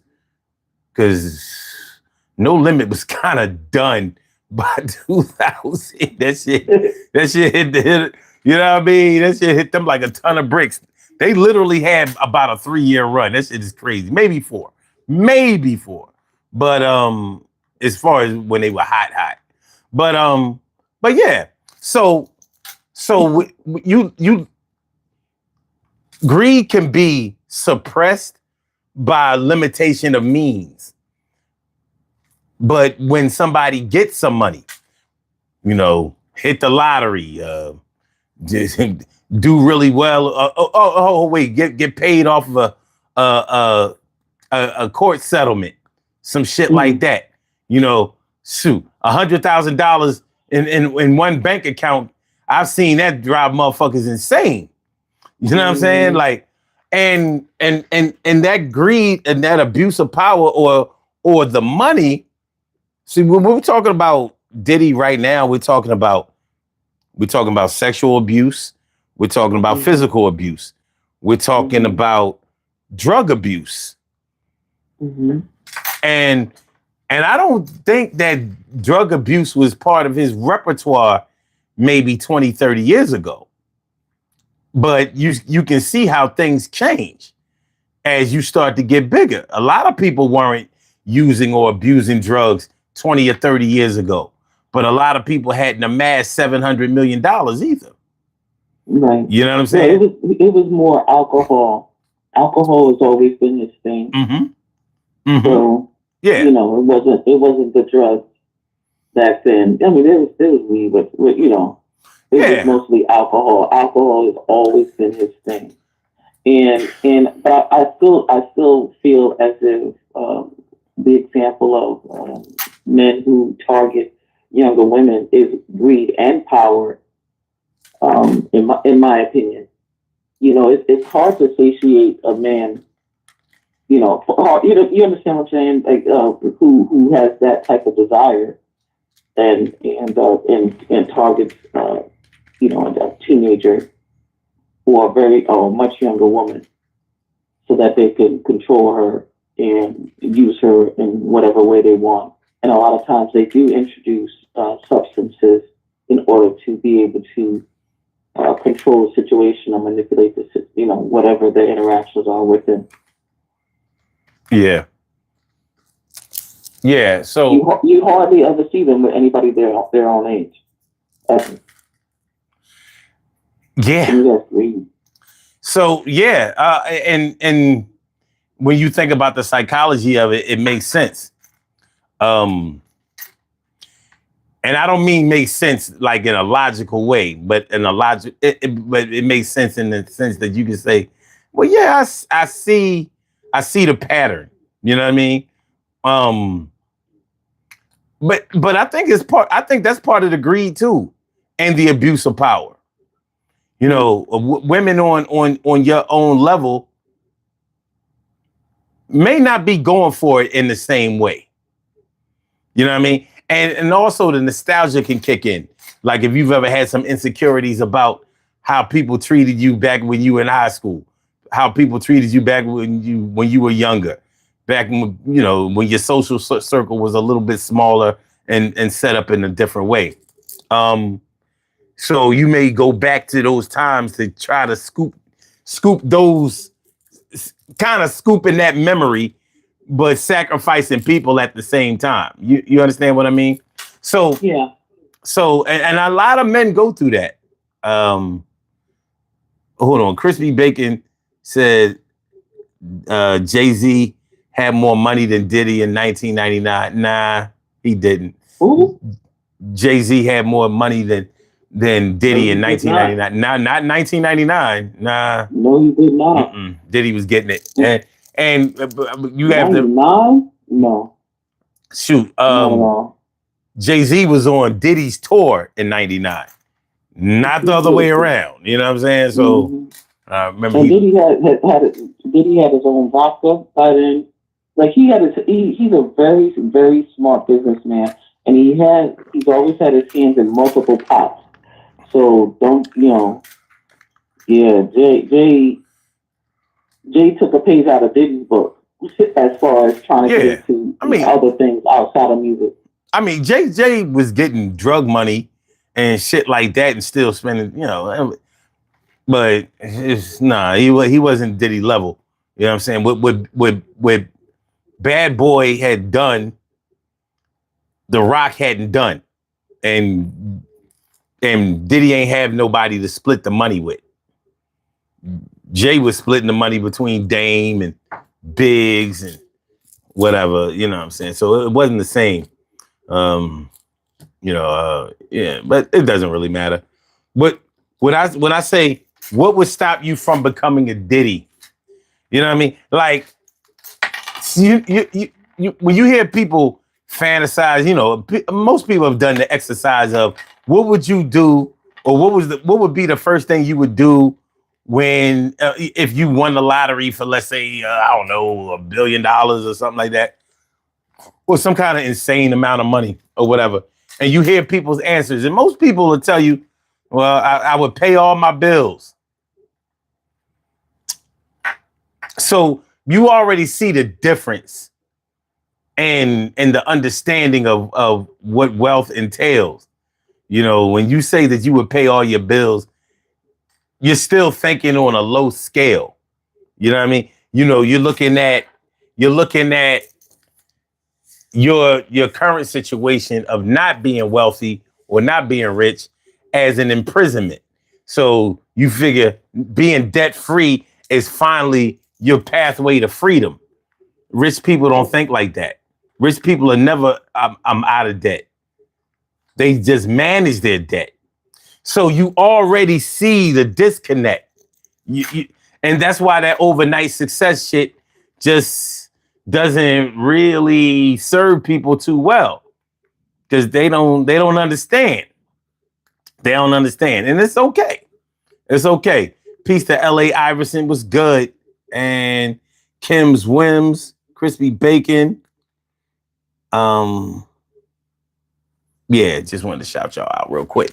No Limit was kind of done by 2000. That shit hit, you know what I mean? That shit hit them like a ton of bricks. They literally had about a 3-year run. That shit is crazy. Maybe four. But as far as when they were hot. But yeah. So you greed can be suppressed by limitation of means. But when somebody gets some money, hit the lottery, just do really well. Wait, get paid off of a court settlement, some shit like that. Shoot, $100,000 in one bank account. I've seen that drive motherfuckers insane. You know what I'm saying? Like, and that greed and that abuse of power or the money. See, when we're talking about Diddy right now, we're talking about sexual abuse. We're talking about physical abuse. We're talking about drug abuse. And I don't think that drug abuse was part of his repertoire maybe 20, 30 years ago. But you can see how things change as you start to get bigger. A lot of people weren't using or abusing drugs 20 or 30 years ago. But a lot of people hadn't amassed $700 million either. Right. You know what I'm saying? It was more alcohol. Alcohol has always been his thing. So yeah, it wasn't the drugs back then. I mean, there was weed, but it was mostly alcohol. Alcohol has always been his thing. But I still feel as if the example of men who target younger women is greed and power. In my opinion, it's hard to satiate a man. You understand what I'm saying? Like who has that type of desire, and targets a teenager or a much younger woman, so that they can control her and use her in whatever way they want. And a lot of times they do introduce substances in order to be able to control the situation or manipulate whatever the interactions are with him. Yeah. Yeah. So you hardly ever see them with anybody their own age. Ever. Yeah. So yeah, and when you think about the psychology of it, it makes sense. And I don't mean make sense like in a logical way, but but it makes sense in the sense that you can say, well, yeah, I see the pattern. You know what I mean? But I think that's part of the greed too, and the abuse of power. Women on your own level may not be going for it in the same way. You know what I mean? And also the nostalgia can kick in. Like if you've ever had some insecurities about how people treated you back when you were in high school, how people treated you back when you were younger, back when your social circle was a little bit smaller and set up in a different way. So you may go back to those times to try to scoop those, kind of scooping that memory, but sacrificing people at the same time. You understand what I mean? So yeah. So and a lot of men go through that. Hold on, Crispy Bacon said Jay-Z had more money than Diddy in 1999. Nah, he didn't. Ooh. Jay-Z had more money than Diddy in 1999. Not 1999. Nah. No, he did not. Diddy was getting it. And you have to no. Shoot. No. Jay-Z was on Diddy's tour in 99. Not the other way around. You know what I'm saying? So remember and Diddy had his own vodka by then. Like he's a very, very smart businessman, and he's always had his hands in multiple pots. So Jay took a page out of Diddy's book as far as trying to get to other things outside of music. I mean, Jay was getting drug money and shit like that and still spending, but he wasn't Diddy level. You know what I'm saying? What Bad Boy had done, The Rock hadn't done, and Diddy ain't have nobody to split the money with. Jay was splitting the money between Dame and Biggs and whatever, you know what I'm saying? So it wasn't the same. Yeah, but it doesn't really matter. But when I say what would stop you from becoming a Diddy, you know what I mean? Like you when you hear people fantasize, most people have done the exercise of what would you do, or what would be the first thing you would do when if you won the lottery for, let's say, I don't know, $1 billion or something like that, or some kind of insane amount of money or whatever, and you hear people's answers, and most people will tell you, well, I would pay all my bills. So you already see the difference and the understanding of what wealth entails. When you say that you would pay all your bills, you're still thinking on a low scale. You know what I mean? You're looking at your current situation of not being wealthy or not being rich as an imprisonment. So you figure being debt free is finally your pathway to freedom. Rich people don't think like that. Rich people are never, I'm out of debt. They just manage their debt. So you already see the disconnect. And that's why that overnight success shit just doesn't really serve people too well, because they don't understand. They don't understand, and it's okay. It's okay. Peace to L.A. Iverson was good, and Kim's Whims, Crispy Bacon. Yeah, just wanted to shout y'all out real quick.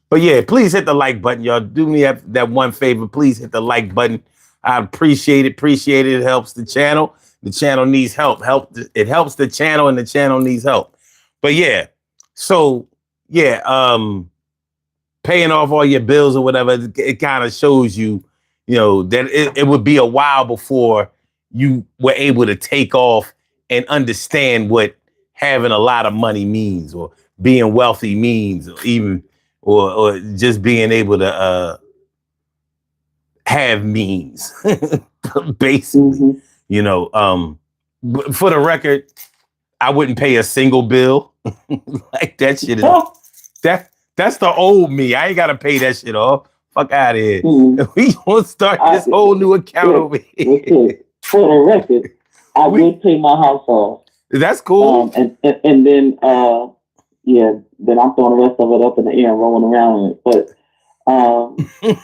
But yeah, please hit the like button, y'all. Do me that one favor. Please hit the like button. I appreciate it. It helps the channel. The channel needs help. It helps the channel, and the channel needs help. But yeah, so yeah, paying off all your bills or whatever, it kind of shows you, that it would be a while before you were able to take off and understand what having a lot of money means, or being wealthy means, or even or just being able to have means, basically. For the record, I wouldn't pay a single bill. Like that shit is that's the old me. I ain't gotta pay that shit off. Fuck out of here. We gonna start this whole new account over here. For the record, I would pay my house off. That's cool. And then then I'm throwing the rest of it up in the air and rolling around in it. But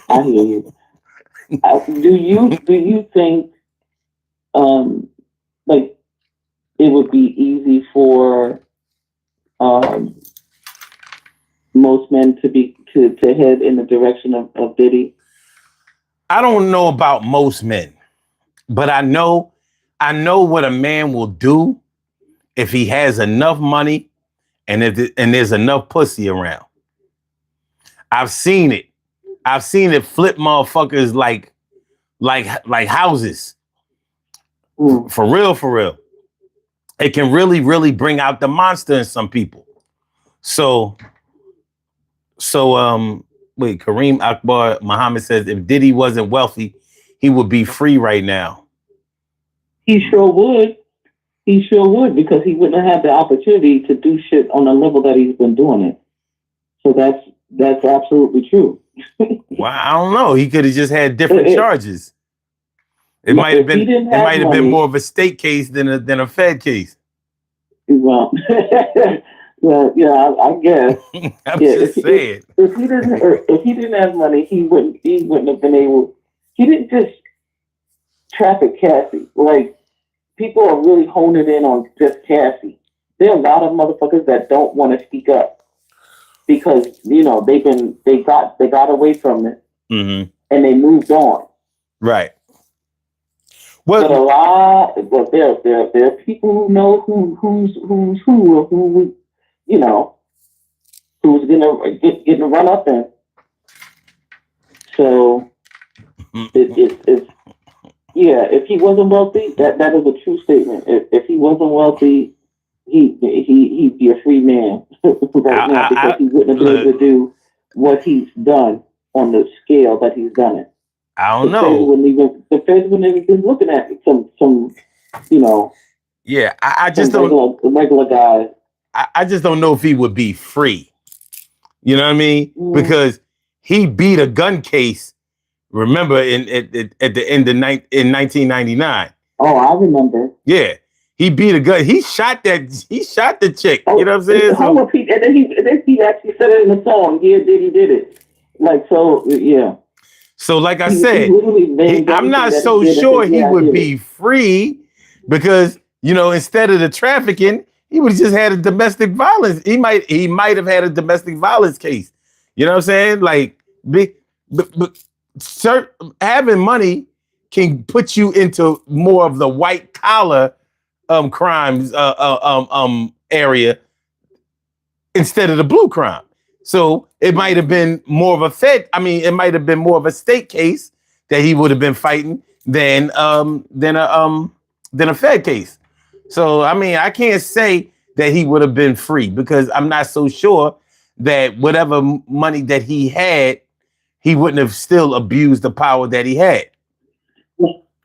I hear you. Do you think like it would be easy for most men to head in the direction of Diddy? I don't know about most men, but I know what a man will do if he has enough money and there's enough pussy around. I've seen it. I've seen it flip motherfuckers like houses. For real. It can really, really bring out the monster in some people. So wait, Kareem Akbar Muhammad says if Diddy wasn't wealthy, he would be free right now. He sure would. Because he wouldn't have had the opportunity to do shit on the level that he's been doing it. So that's absolutely true. Well, I don't know. He could have just had different charges. It might have been more of a state case than a Fed case. Well, well, yeah, I guess. I'm just saying. If he didn't have money, he wouldn't have been able. He didn't just traffic Cassie. Like, people are really honing in on just Cassie. There are a lot of motherfuckers that don't want to speak up because they got away from it, and they moved on. Right. Well, but a lot. But there are people who know who's who, or who who's gonna get run up in. So it's yeah. If he wasn't wealthy, that is a true statement. If he wasn't wealthy, he'd be a free man right now because he wouldn't have been able to do what he's done on the scale that he's done it. I don't know. The feds wouldn't even be looking at some Yeah, I just don't. Regular guys. I just don't know if he would be free. You know what I mean? Because he beat a gun case. Remember, at the end of in 1999. Oh, I remember. Yeah, he beat a gun. He shot the chick. You know what I'm saying? And then he actually said it in the song. Yeah, Diddy did it. Like so, yeah. So, like I said, I'm not so sure he would be free because, you know, instead of the trafficking, he would have just had a domestic violence. He might have had a domestic violence case. You know what I'm saying? Like, having money can put you into more of the white collar crimes area instead of the blue crime. So it might have been more of it might have been more of a state case that he would have been fighting than a Fed case. So I mean, I can't say that he would have been free because I'm not so sure that whatever money that he had, he wouldn't have still abused the power that he had.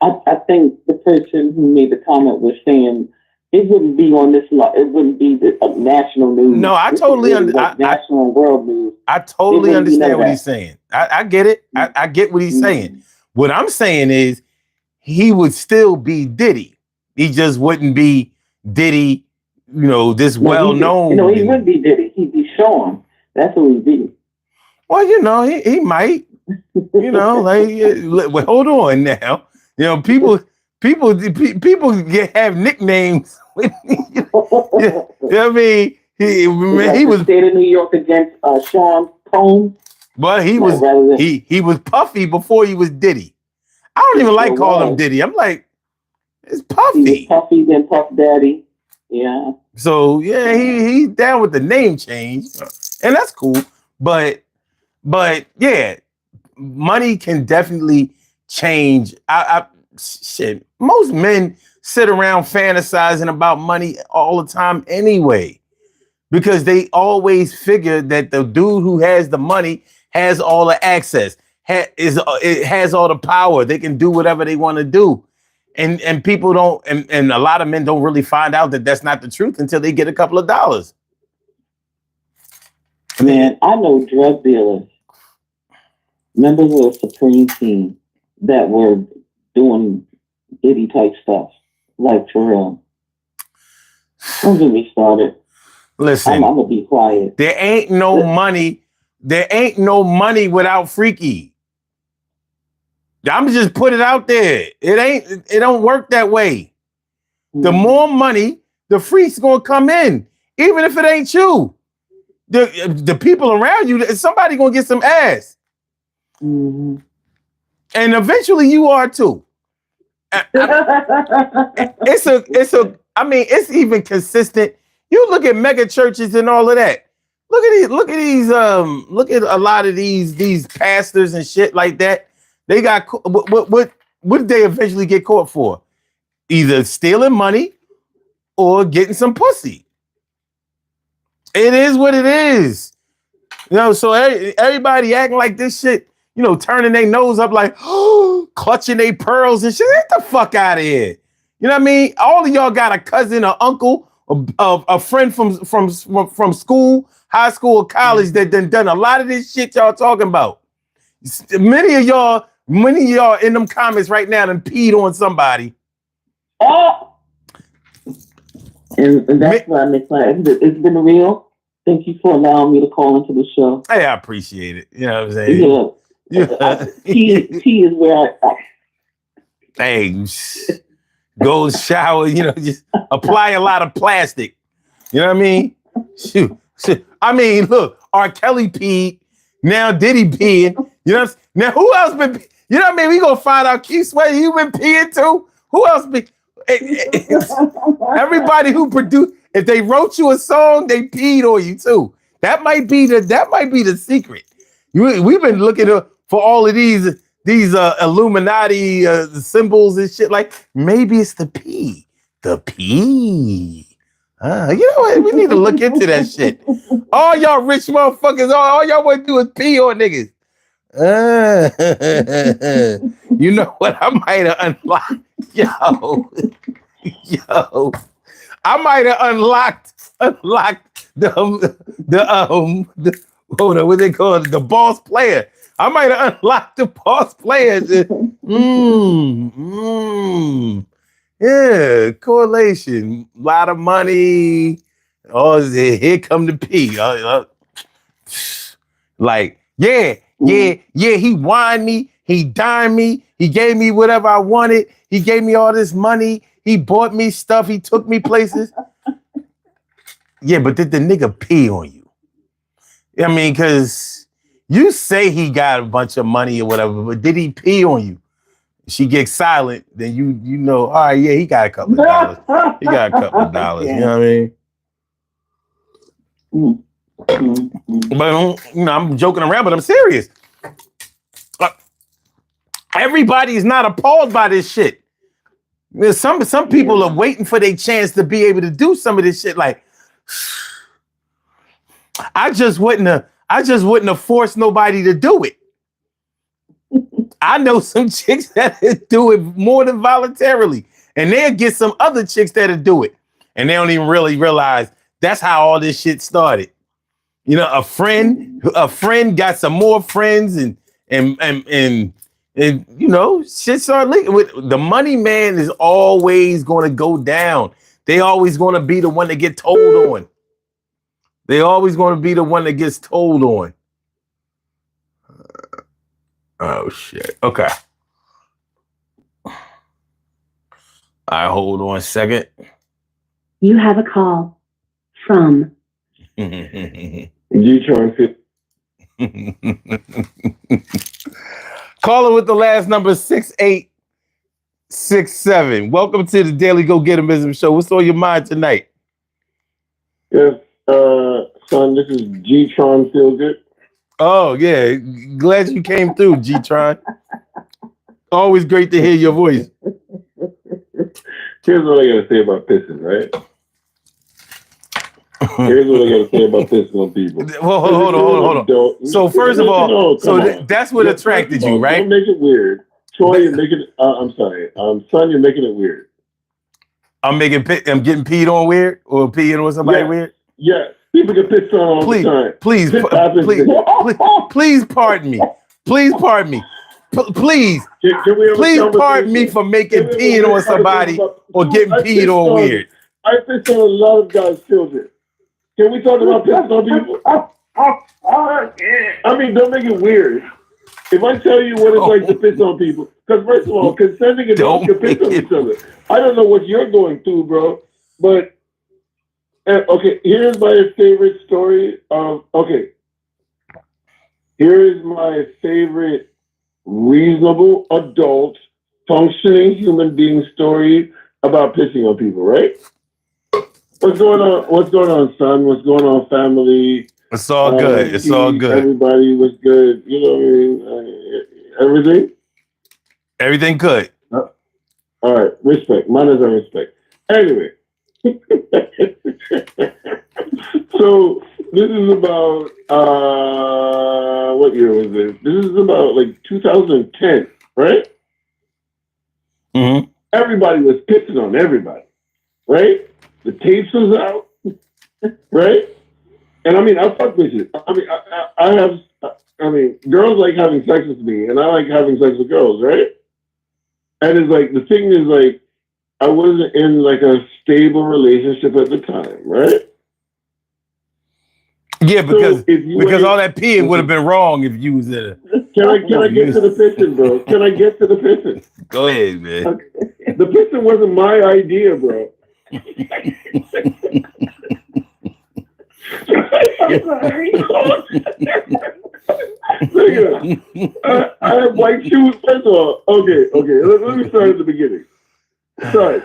I think the person who made the comment was saying it wouldn't be on this. It wouldn't be the national news. No, I totally understand. National and world news. I totally understand what he's saying. I get it. I get what he's saying. What I'm saying is he would still be Diddy. He just wouldn't be Diddy, you know, this well-known. You know, he wouldn't be Diddy. He'd be Sean. That's who he'd be. Well, you know, he might. You know, like, hold on now. You know, people have nicknames. You know what I mean? He was state of New York against Sean Combs. But he was Puffy before he was Diddy. I don't even like calling him Diddy. I'm like, it's Puffy. He was Puffy, then Puff Daddy. Yeah. So yeah, he's down with the name change, and that's cool. But yeah, money can definitely change. Shit, most men sit around fantasizing about money all the time anyway, because they always figure that the dude who has the money has all the access, it has all the power. They can do whatever they want to do, and people don't, and a lot of men don't really find out that that's not the truth until they get a couple of dollars. Man, I know drug dealers, members of the Supreme Team that were doing Diddy type stuff, like for real. Don't get me started. Listen, I'm gonna be quiet. There ain't no money. There ain't no money without Freaky. I'm just put it out there. It don't work that way. The more money, the freak's gonna come in, even if it ain't you. The people around you, somebody gonna get some ass, and eventually you are too. It's even consistent. You look at mega churches and all of that. Look at a lot of these pastors and shit like that. They got what did they eventually get caught for? Either stealing money or getting some pussy. It is what it is. You know, so everybody acting like this shit, you know, turning their nose up like, oh, clutching their pearls and shit. Get the fuck out of here. You know what I mean? All of y'all got a cousin or uncle, a friend from school, high school or college that done a lot of this shit y'all talking about. Many of y'all in them comments right now done peed on somebody. Oh! And that's why I'm excited. It's been real. Thank you for allowing me to call into the show. Hey, I appreciate it. You know what I'm saying? Yeah. Tea is where I... Hey, go shower, you know, just apply a lot of plastic. You know what I mean? Shoot. I mean, look, R. Kelly peed. Now Diddy peeing. You know what I'm saying? Now who else been? You know what I mean? We gonna find out Keith Sweat. You been peeing too? Who else been? Everybody who produced, if they wrote you a song, they peed on you too. That might be the secret. We've been looking for all of these Illuminati symbols and shit. Like maybe it's the pee. The pee. You know what? We need to look into that shit. All y'all rich motherfuckers, all y'all want to do is pee on niggas. You know what? I might have unlocked. Yo. I might have unlocked the hold on, what they call it? The boss player. I might have unlocked the boss players. Yeah, correlation. A lot of money. Oh, here come the P. Like, yeah, he wined me, he dined me, he gave me whatever I wanted, he gave me all this money, he bought me stuff, he took me places. Yeah, but did the nigga pee on you? I mean, because you say he got a bunch of money or whatever, but did he pee on you? She gets silent, then you know, all right, yeah, he got a couple of dollars. He got a couple of dollars, you know what I mean? But, you know, I'm joking around, but I'm serious. Everybody's not appalled by this shit. Some people are waiting for their chance to be able to do some of this shit. Like, I just wouldn't have forced nobody to do it. I know some chicks that do it more than voluntarily, and they'll get some other chicks that'll do it, and they don't even really realize that's how all this shit started. You know, a friend got some more friends, and you know, shit started leaking. The money man is always going to go down. They always going to be the one that get told on. They always going to be the one that gets told on. Oh shit. Okay. All right, hold on a second. You have a call from G-Tron. Caller with the last number 6867. Welcome to the Daily Go Getimism Show. What's on your mind tonight? Yes, son, this is G-Tron Feel Good. Oh, yeah. Glad you came through, G-Tron. Always great to hear your voice. Here's what I got to say about pissing, right? Here's what I got to say about pissing on people. Well, hold on. So first of all, that's what attracted you, right? Don't make it weird. Troy, you're making it, I'm sorry. Son, you're making it weird. I'm getting peed on weird or peeing on somebody weird? Yeah. People get pissed on all the time. Please pardon me. Please pardon me. Please pardon me for making peeing on somebody or getting peed on weird. I pissed on a lot of guys' children. Can we talk about pissing on people? I mean, don't make it weird. If I tell you what it's like to piss on people, because first of all, consenting adults can piss on each other. I don't know what you're going through, bro, but okay, here's my favorite story. Here is my favorite reasonable adult functioning human being story about pissing on people, right? What's going on? What's going on, son? What's going on, family? It's all good. It's all good. Everybody was good. You know what I mean? Everything? Everything good. All right. Respect. Mine is respect. Anyway. So this is about what year was this? This is about like 2010, right? Mm-hmm. Everybody was pissing on everybody, right? The tapes was out, right? And I mean, I fuck with you. I mean, girls like having sex with me, and I like having sex with girls, right? And it's like, the thing is like, I wasn't in like a stable relationship at the time, right? Yeah, because all that peeing would have been wrong if you was in it. Can I get to the pissing, bro? Can I get to the pissing? Go ahead, man. Okay. The pissing wasn't my idea, bro. I'm sorry. I have white shoes. First of all, okay. Let me start at the beginning. Sorry.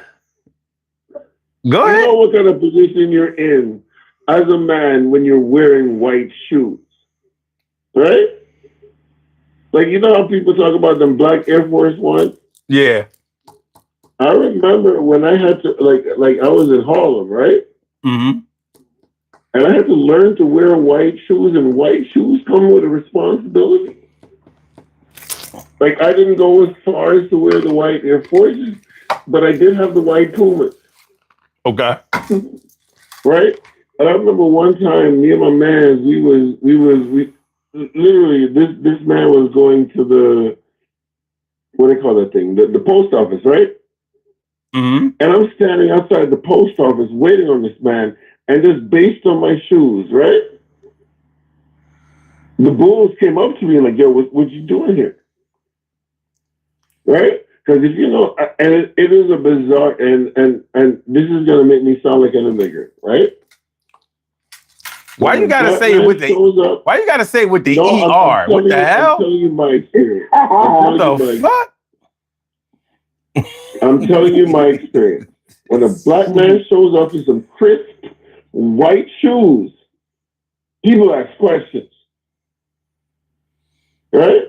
Go ahead. You know what kind of position you're in as a man when you're wearing white shoes, right? Like, you know how people talk about them black Air Force Ones? Yeah. I remember when I had to, like I was in Harlem, right? Mm-hmm. And I had to learn to wear white shoes, and white shoes come with a responsibility. Like, I didn't go as far as to wear the white Air Forces, but I did have the white Pumas. Okay. Right? And I remember one time, me and my man, we literally, this man was going to the, what do they call that thing? The post office, right? Mm-hmm. And I'm standing outside the post office waiting on this man, and just based on my shoes, right? The bulls came up to me like, yo, what you doing here? Right? Because if you know, and it is a bizarre, and this is going to make me sound like an immigrant, right? Why you gotta say it with the? Why you gotta say it with the ER? What the hell? I'm telling you my experience. What the fuck? I'm telling you my experience. When a black man shows up in some crisp white shoes, people ask questions. Right?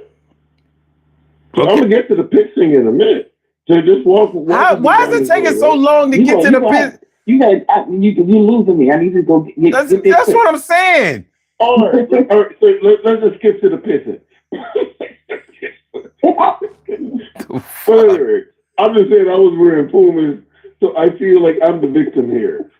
So I'm gonna get to the pissing in a minute. So just walk. Why is it taking so long to get to the piss? You losing me. I need to go get That's this what I'm saying. All right. So let's just skip to the pissing. Anyway, I'm just saying I was wearing Pumas, so I feel like I'm the victim here.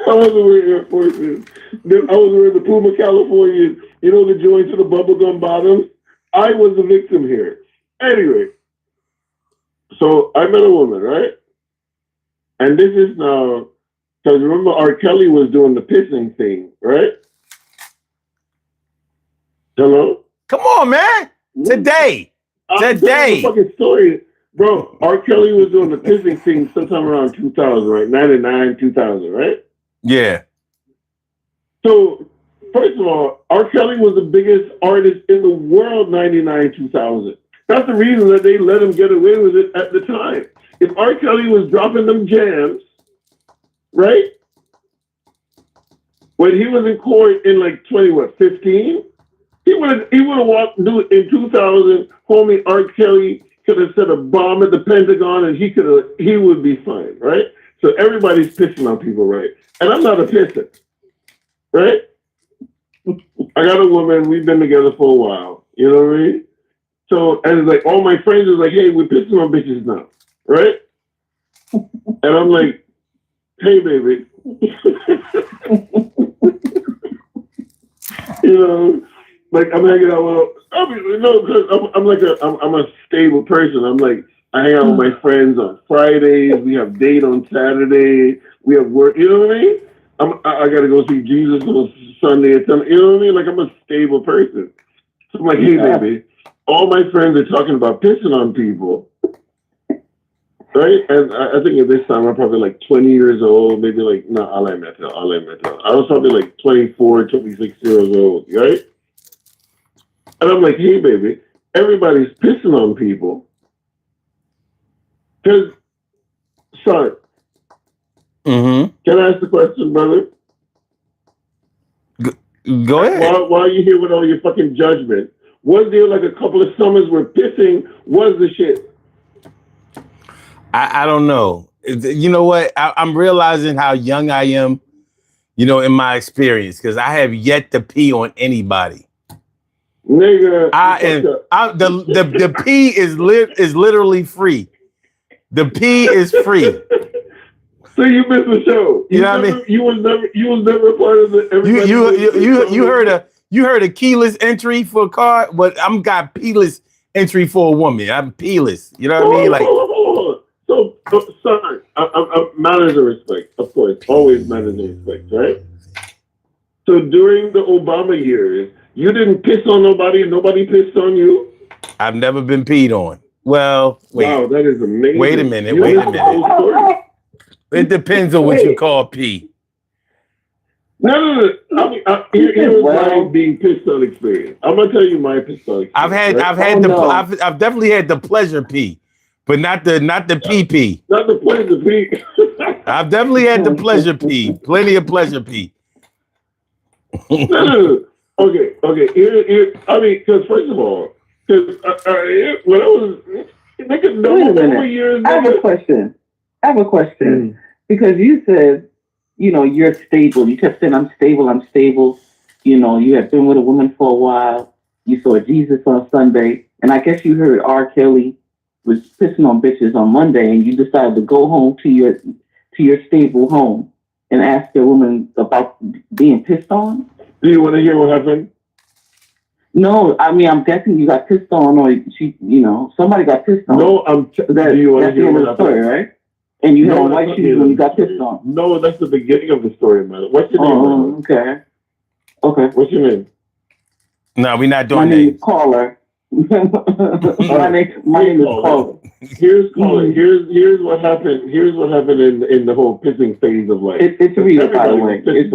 I wasn't wearing Air Forces. I was wearing the Puma Californias. You know, the joints with the bubblegum bottoms? I was the victim here. Anyway, so I met a woman, right? And this is now, because remember R. Kelly was doing the pissing thing, right? Hello? Come on, man. Today. The fucking story. Bro, R. Kelly was doing the pissing thing sometime around 2000, right? 99, 2000, right? Yeah. So, first of all, R. Kelly was the biggest artist in the world 99, 2000. That's the reason that they let him get away with it at the time. If R. Kelly was dropping them jams, right? When he was in court in like 15? He would have walked in 2000. Homie R. Kelly could have set a bomb at the Pentagon, and he would be fine, right? So everybody's pissing on people, right? And I'm not a pisser, right? I got a woman. We've been together for a while. You know what I mean? So, and it's like all my friends are like, "Hey, we're pissing on bitches now," right? And I'm like, "Hey, baby," you know. Like I'm hanging out with, because I'm a stable person. I'm like, I hang out with my friends on Fridays. We have date on Saturday. We have work. You know what I mean? I gotta go see Jesus on Sunday at 10. You know what I mean? Like I'm a stable person. So I'm like, hey baby, all my friends are talking about pissing on people, right? And I think at this time I'm probably like 20 years old, maybe like I was probably like 24, 26 years old, right? And I'm like, hey, baby, everybody's pissing on people. Because, son, can I ask the question, brother? Go ahead. While you're here with all your fucking judgment, was there like a couple of summers where pissing was the shit? I don't know. You know what? I'm realizing how young I am, in my experience, because I have yet to pee on anybody. Nigga, the pee is literally free. The pee is free. So you missed the show. You know what I mean? You was never a part of the. You heard a keyless entry for a car, but I'm got peeless entry for a woman. I'm peeless. You know what I mean? Like. So sorry. Manners and respect, of course, always manners and respect, right? So during the Obama years, you didn't piss on nobody and nobody pissed on you? I've never been peed on. Well, wait. Wow, that is amazing. Wait a minute. It depends on what you call pee. No. Here's my being pissed on experience. I'm gonna tell you my piss on experience. I've definitely had the pleasure pee, but not the pee. Not the pleasure pee. I've definitely had the pleasure pee. Plenty of pleasure pee. No. Okay. Here, I mean, because first of all, when I was, Wait a minute. I have a question. I have a question because you said, you're stable. You kept saying, I'm stable. I'm stable. You had been with a woman for a while. You saw Jesus on Sunday, and I guess you heard R. Kelly was pissing on bitches on Monday, and you decided to go home to your stable home and ask the woman about being pissed on. Do you want to hear what happened? No, I mean, I'm guessing you got pissed on, or somebody got pissed on. No, do you want to hear what happened? Story, right? And you had on white shoes when you got pissed on. No, that's the beginning of the story, man. What's your name? Okay. What's your name? No, we're not doing my names. name is Caller. my name is Caller. Here's Caller. Here's what happened. Here's what happened in the whole pissing phase of life. It's Rita, by the way. It's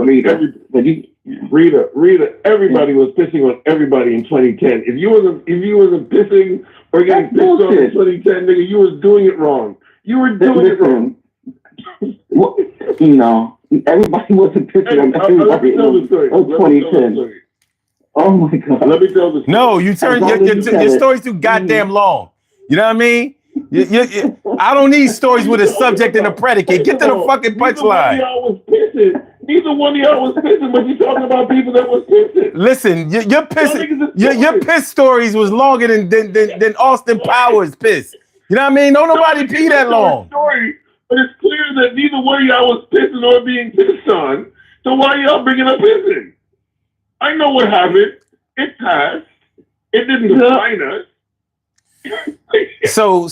Rita. Rita. Everybody was pissing on everybody in 2010. If you wasn't pissing or getting pissed on in 2010, nigga, you was doing it wrong. You were doing it wrong. Well, everybody wasn't pissing on everybody in 2010. Oh my God! Let me tell the story. No, you turn your story's too goddamn long. You know what I mean? I don't need stories with a subject and a predicate. Get to the fucking punchline. Neither one of y'all was pissing, but you talking about people that was pissing. Listen, your piss stories was longer than Austin Powers piss. You know what I mean? Don't nobody pee that long. Story, but it's clear that neither one of y'all was pissing or being pissed on. So why y'all bringing up pissing? I know what happened. It passed. It didn't define us. So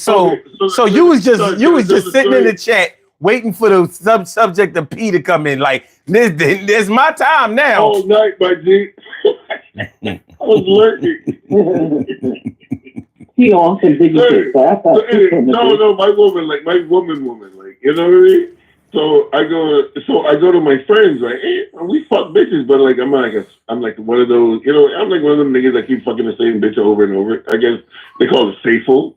you was just sitting in the chat waiting for the subject of P to come in. Like this my time now. All night, my G. I was lurking. He also did no, my woman, like, you know what I mean? So I go to my friends, like, hey, we fuck bitches, but like I'm like one of those, I'm like one of them niggas that keep fucking the same bitch over and over. I guess they call it faithful.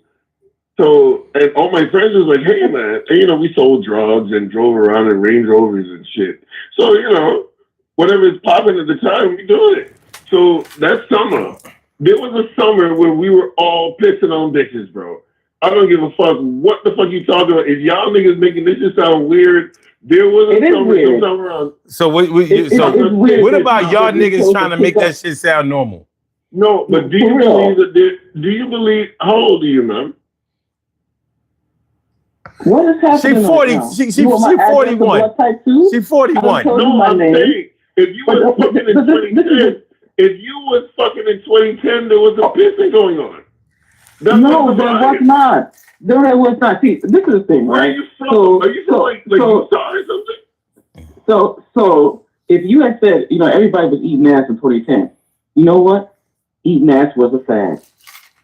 So, and all my friends was like, hey man, and, we sold drugs and drove around in Range Rovers and shit. So, whatever is popping at the time, we doing it. So that summer, there was a summer where we were all pissing on bitches, bro. I don't give a fuck what the fuck you talking about. If y'all niggas making this just sound weird, there was a summer sometime around. So what about y'all niggas trying to make that shit sound normal? No, but do you believe that? Do you believe? How old are you, man? What is happening? She 40. She 41. She 41. No, I'm saying if you was fucking in 2010, there was a pissing going on. No, there was not. There was not. See, this is the thing, right? Where are you from? Are you from like Utah or something? So if you had said, everybody was eating ass in 2010, you know what? Eating ass was a fad.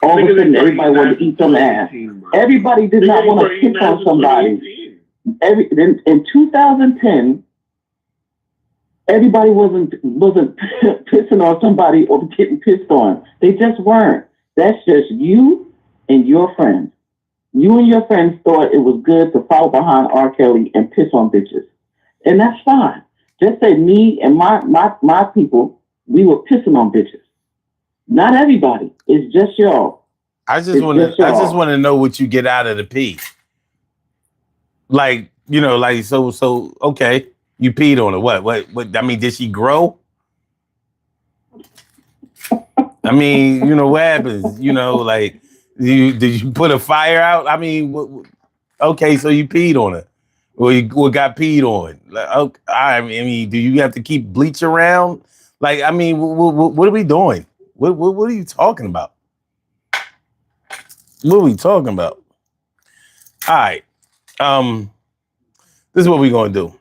All of a sudden, everybody wanted to eat some ass. Everybody did not want to piss on somebody. In 2010, everybody wasn't pissing on somebody or getting pissed on. They just weren't. That's just you and your friends. You and your friends thought it was good to follow behind R. Kelly and piss on bitches. And that's fine. Just say me and my people, we were pissing on bitches. Not everybody. It's just y'all. I just want to know what you get out of the pee. Like, so okay, you peed on her. What I mean, did she grow? I mean, what happens? Like, did you put a fire out? I mean, okay, so you peed on her, or you got peed on. Like, okay, I mean, do you have to keep bleach around? Like, I mean, what are we doing? What are you talking about? What are we talking about? All right, this is what we're gonna do.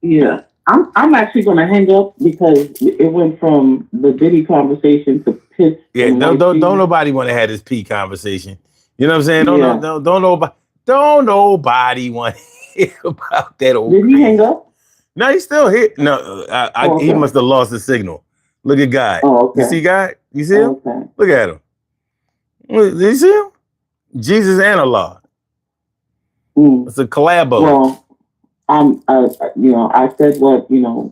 Yeah. I'm actually going to hang up because it went from the Diddy conversation to piss. Yeah, don't nobody want to have this pee conversation. You know what I'm saying? Don't nobody want to hear about that old. Did he hang up? No, he's still here. No, okay. He must have lost the signal. Look at Guy. Oh, okay. You see Guy? You see him? Okay. Look at him. Did you see him? Jesus and Allah. It's a collabo. Well, I said what,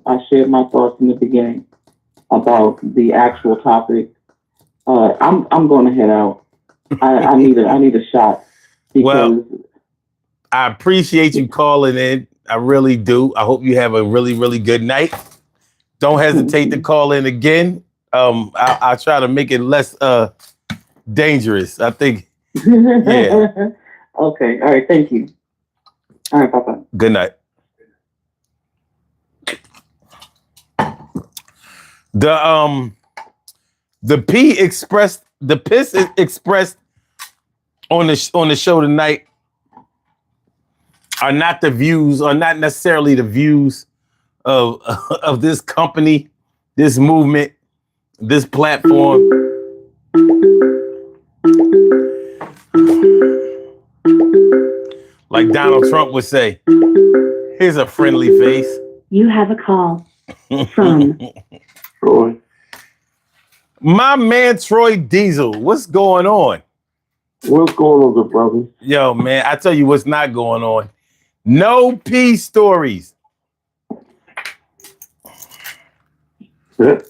I shared my thoughts in the beginning about the actual topic. I'm going to head out. I need a shot because I appreciate you calling in. I really do. I hope you have a really, really good night. Don't hesitate to call in again. I'll try to make it less dangerous. I think. Yeah. Okay. All right. Thank you. All right. Bye-bye. Good night. The piss expressed on the show tonight are not necessarily the views of this company, this movement, this platform. Like Donald Trump would say, here's a friendly face. You have a call from Troy. My man Troy Diesel. What's going on? What's going on, good brother? Yo, man, I tell you what's not going on. No peace stories. This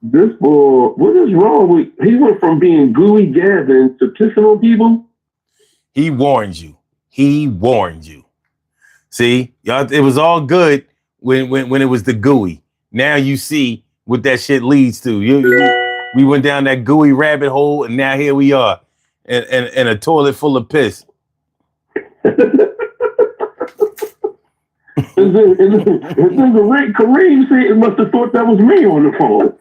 boy, what is wrong with? He went from being gooey gathering to pissing on people. He warned you. He warned you. See, y'all, it was all good when it was the gooey. Now you see what that shit leads to. We went down that gooey rabbit hole, and now here we are, in a toilet full of piss. And then Kareem said it must have thought that was me on the phone.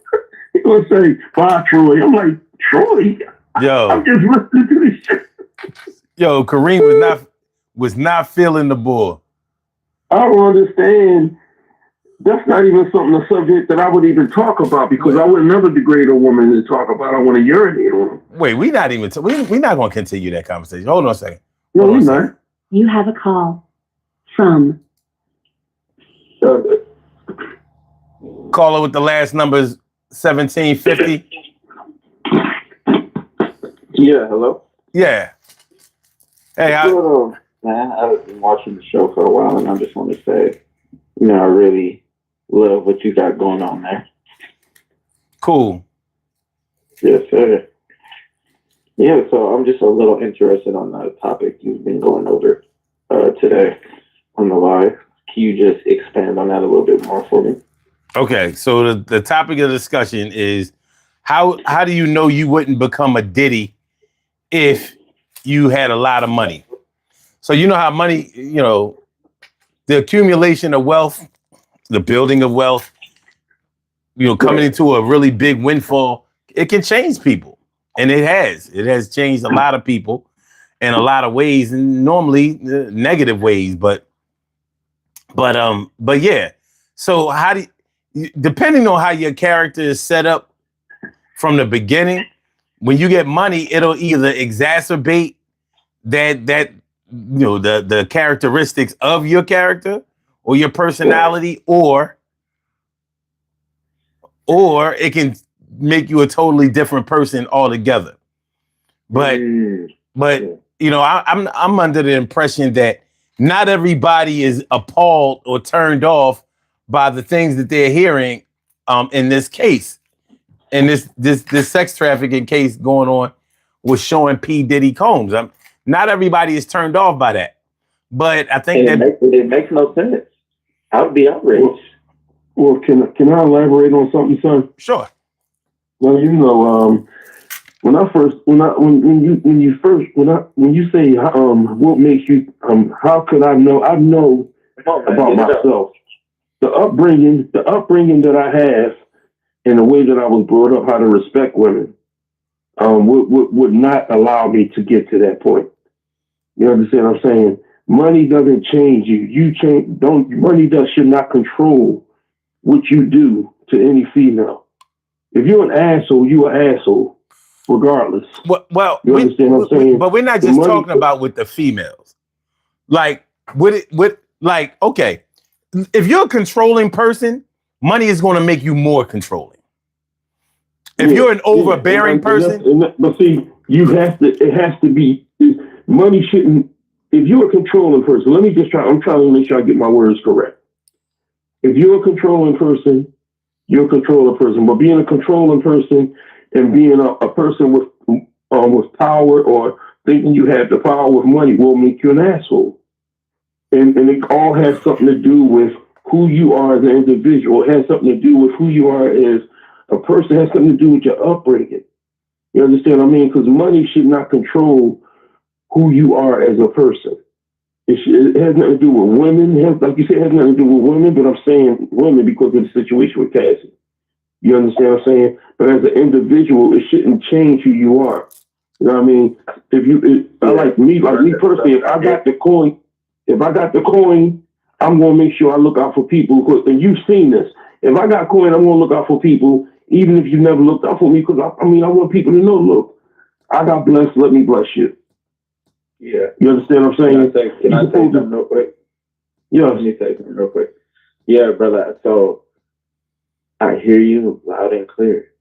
He gonna say, "Bye, Troy." I'm like, Troy. I'm just listening to this shit. Yo, Kareem was not feeling the bull. I don't understand. That's not even a subject that I would even talk about because I would never degrade a woman to talk about. I want to urinate on them. Wait, we're not going to continue that conversation. Hold on a second. No, we're not. You have a call from caller with the last numbers 1750. Yeah, hello? Yeah. Hey, man, I've been watching the show for a while, and I just want to say, I really love what you got going on there. Cool. Yes, sir. Yeah, so I'm just a little interested on the topic you've been going over today on the live. Can you just expand on that a little bit more for me? Okay, so the topic of discussion is how do you know you wouldn't become a Diddy if you had a lot of money? So you know how money, the accumulation of wealth, the building of wealth, coming into a really big windfall, it can change people. And it has changed a lot of people in a lot of ways, and normally negative ways, but yeah. So how do you, depending on how your character is set up from the beginning, when you get money, it'll either exacerbate that the characteristics of your character or your personality, or it can make you a totally different person altogether. But I'm under the impression that not everybody is appalled or turned off by the things that they're hearing in this case, in this sex trafficking case going on with Sean P. Diddy Combs. Not everybody is turned off by that, but I think it makes no sense. I would be outraged. Well, can I elaborate on something, son? Sure. Well, when you say what makes you how could I know? I know about myself. The upbringing that I have and the way that I was brought up, how to respect women, would not allow me to get to that point. You understand what I'm saying? Money doesn't change you. Money should not control what you do to any female. If you're an asshole, you're an asshole, regardless. Well, you understand what I'm saying? But we're not just talking about with the females. Like, okay, if you're a controlling person, money is going to make you more controlling. If you're an overbearing person, but see, it has to be. Money shouldn't. If you're a controlling person, I'm trying to make sure I get my words correct. If you're a controlling person, you're a controlling person. But being a controlling person and being a person with power or thinking you have the power with money will make you an asshole. And it all has something to do with who you are as an individual. It has something to do with who you are as a person. It has something to do with your upbringing. You understand what I mean? Because money should not control who you are as a person. It has nothing to do with women. Like you said, it has nothing to do with women, but I'm saying women because of the situation with Cassie. You understand what I'm saying? But as an individual, it shouldn't change who you are. You know what I mean? Like me personally, if I got the coin, I'm going to make sure I look out for people. And you've seen this. If I got coin, I'm going to look out for people, even if you never looked out for me, because I want people to know, look, I got blessed, let me bless you. Yeah. You understand what I'm saying? Can I say something real quick? Yeah. Let me say something real quick. Yeah, brother. So I hear you loud and clear.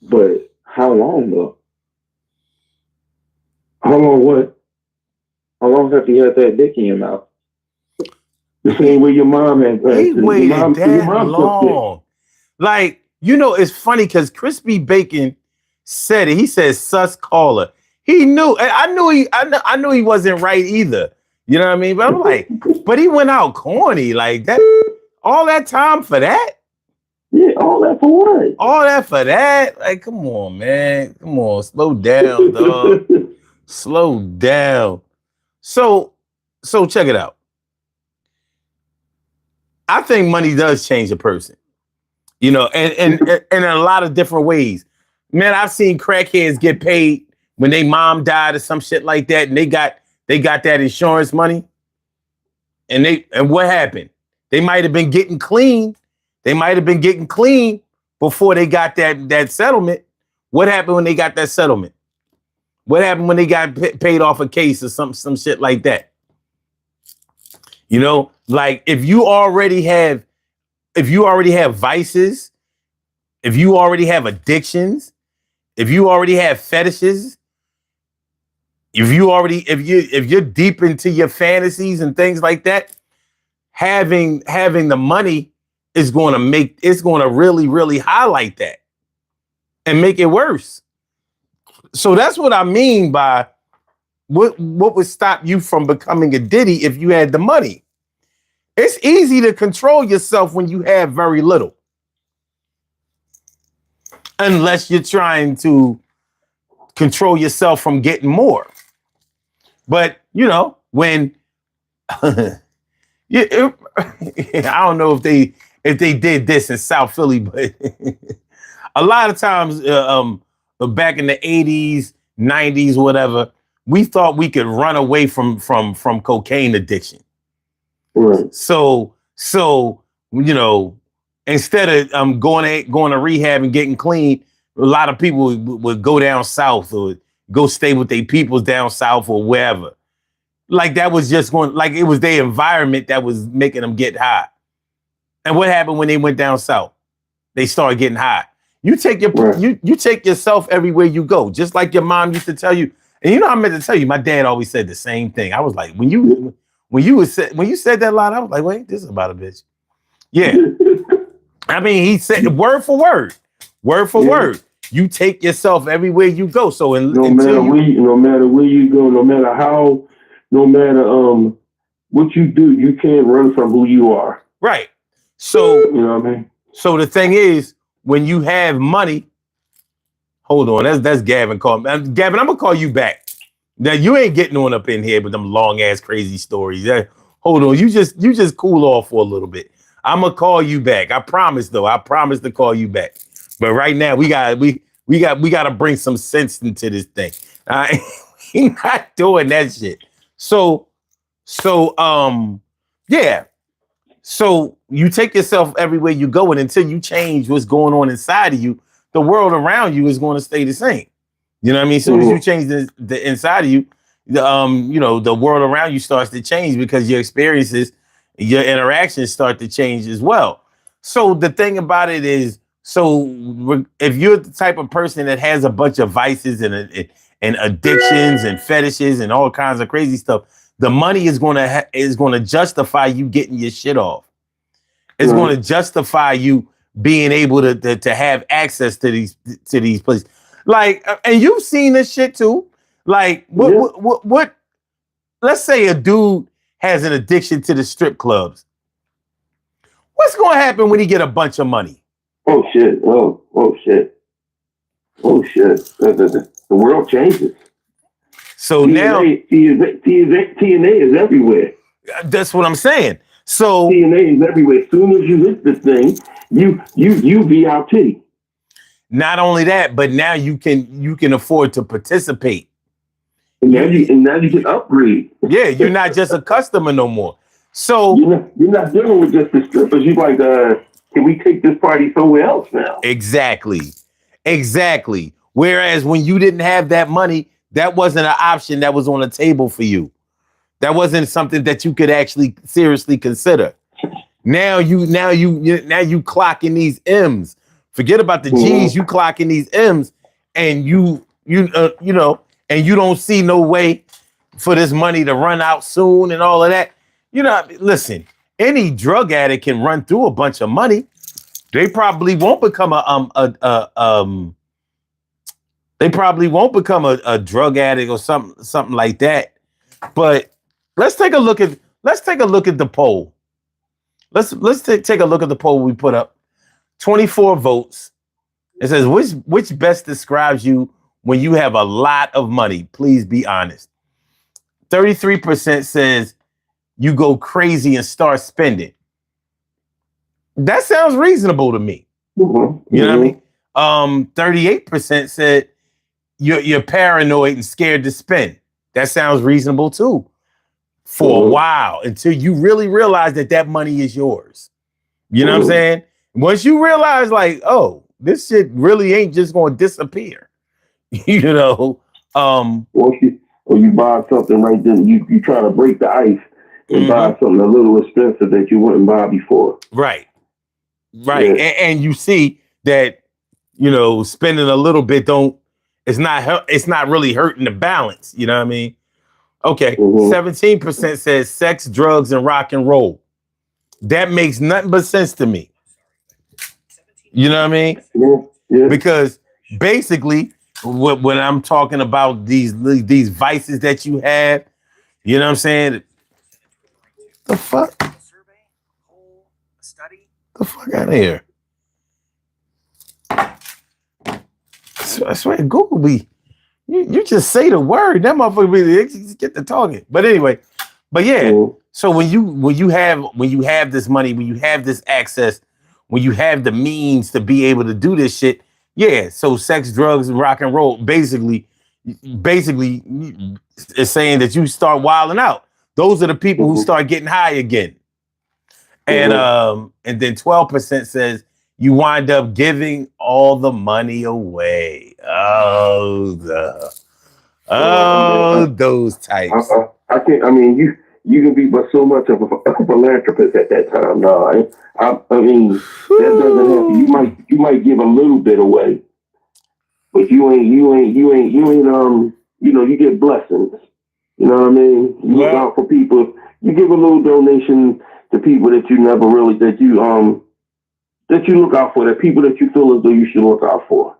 But how long though? How long what? How long have you had that dick in your mouth? The same way your mom had. He waited that long. Like, you know, it's funny because Crispy Bacon said it. He said sus caller. He knew. I knew he wasn't right either. You know what I mean? But I'm like, but he went out corny like that. All that time for that? Yeah, all that for what? All that for that? Like, come on, man. Come on, slow down, dog. Slow down. So check it out. I think money does change a person, you know, and in a lot of different ways. Man, I've seen crackheads get paid when their mom died or some shit like that, and they got that insurance money. And what happened? They might have been getting clean. They might have been getting clean before they got that settlement. What happened when they got that settlement? What happened when they got paid off a case or some shit like that? You know, like if you already have vices, if you already have addictions, if you already have fetishes, if you're deep into your fantasies and things like that, having the money is going to really, really highlight that and make it worse. So that's what I mean by what would stop you from becoming a Diddy if you had the money? It's easy to control yourself when you have very little. Unless you're trying to control yourself from getting more. But, you know, when I don't know if they did this in South Philly, but a lot of times back in the 80s, 90s, whatever, we thought we could run away from cocaine addiction. Right. So you know, instead of going to rehab and getting clean, a lot of people would go down south or go stay with their peoples down south or wherever. Like that was just going, like it was their environment that was making them get high. And what happened when they went down south? They started getting high. You take you take yourself everywhere you go, just like your mom used to tell you. And you know, I meant to tell you, my dad always said the same thing. I was like, when you said that line, I was like, wait, this is about a bitch. Yeah. I mean, he said word for word. You take yourself everywhere you go. So no matter where you go, no matter what you do, you can't run from who you are. Right. So you know what I mean? So the thing is, when you have money, hold on, that's Gavin calling. Gavin, I'm gonna call you back. Now you ain't getting on up in here with them long ass crazy stories. Hold on, you just cool off for a little bit. I'm gonna call you back. I promise though. I promise to call you back. But right now we got to bring some sense into this thing. He not doing that shit. So yeah. So you take yourself everywhere you go, and until you change what's going on inside of you, the world around you is going to stay the same. You know what I mean? As soon as you change the inside of you, the world around you starts to change because your experiences, your interactions start to change as well. So the thing about it is, if you're the type of person that has a bunch of vices and addictions and fetishes and all kinds of crazy stuff, the money is going to justify you getting your shit off. It's going to justify you being able to have access to these places. Like, and you've seen this shit too. Like, what? Let's say a dude has an addiction to the strip clubs. What's going to happen when he get a bunch of money? Oh shit! Oh shit! Oh shit! The world changes. So TNA is everywhere. That's what I'm saying. So TNA is everywhere. As soon as you hit this thing, you VIP. Not only that, but now you can afford to participate. And now you can upgrade. Yeah, you're not just a customer no more. So you're not dealing with just the strippers. You're like, can we take this party somewhere else now? Exactly. Whereas when you didn't have that money, that wasn't an option that was on the table for you. That wasn't something that you could actually seriously consider. Now you clocking these M's. Forget about the G's. You clocking these M's, and you and you don't see no way for this money to run out soon and all of that. Listen, any drug addict can run through a bunch of money. They probably won't become a drug addict or something like that. But let's take a look at the poll. Let's take a look at the poll we put up. 24 votes. It says which best describes you when you have a lot of money. Please be honest. 33% says you go crazy and start spending. That sounds reasonable to me. Mm-hmm. You know what I mean? 38% said you're paranoid and scared to spend. That sounds reasonable too. For a while, until you really realize that money is yours. You know what I'm saying? Once you realize, like, oh, this shit really ain't just going to disappear. Or you buy something right then, you try to break the ice and buy something a little expensive that you wouldn't buy before. Right. Yeah. And you see that, spending a little bit it's not really hurting the balance. You know what I mean? Okay. 17% says sex, drugs, and rock and roll. That makes nothing but sense to me. You know what I mean? Yeah. Because basically, when I'm talking about these vices that you have, you know what I'm saying? The fuck? The fuck out of here. I swear, Google me. You just say the word. That motherfucker really get to talking. But anyway, yeah. So when you have this money, when you have this access, when you have the means to be able to do this shit, yeah. So sex, drugs, and rock and roll basically is saying that you start wilding out. Those are the people who start getting high again. And then 12% says you wind up giving all the money away. Those types. I can't. I mean, you can be but so much of a philanthropist at that time. No, I mean that doesn't happen. You might give a little bit away, but you ain't. You get blessings. You know what I mean? You look out for people. You give a little donation to people that you never really that you look out for. That people that you feel as though you should look out for,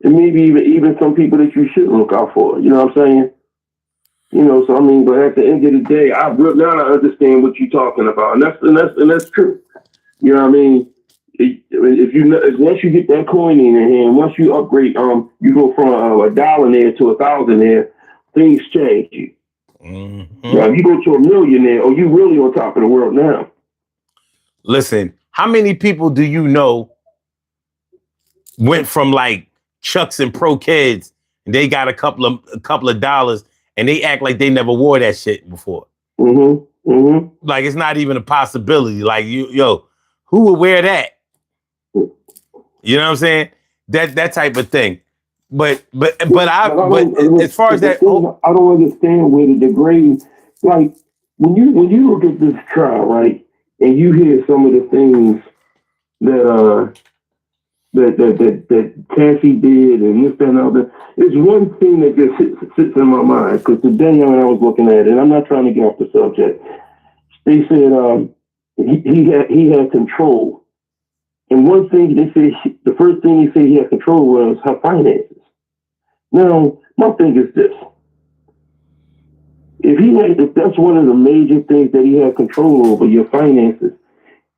and maybe even some people that you shouldn't look out for. You know what I'm saying? So I mean, but at the end of the day, I understand what you're talking about, and that's true. You know what I mean? Once you get that coin in your hand, once you upgrade, you go from $1 there to 1,000 there, things change. Now, if you go to $1 million there, you really on top of the world now. Listen, how many people do you know went from like Chucks and Pro Kids, and they got a couple of dollars, and they act like they never wore that shit before? Like it's not even a possibility. Like who would wear that? You know what I'm saying? That type of thing. But as far as that, I don't understand where the degrade. Like when you look at this trial, right, and you hear some of the things that Cassie did and this, that, and other. There's one thing that just sits in my mind, because today when I was looking at it, and I'm not trying to get off the subject, they said he had control. And one thing they said, the first thing he said he had control was her finances. Now, my thing is this. If that's one of the major things that he had control over, your finances,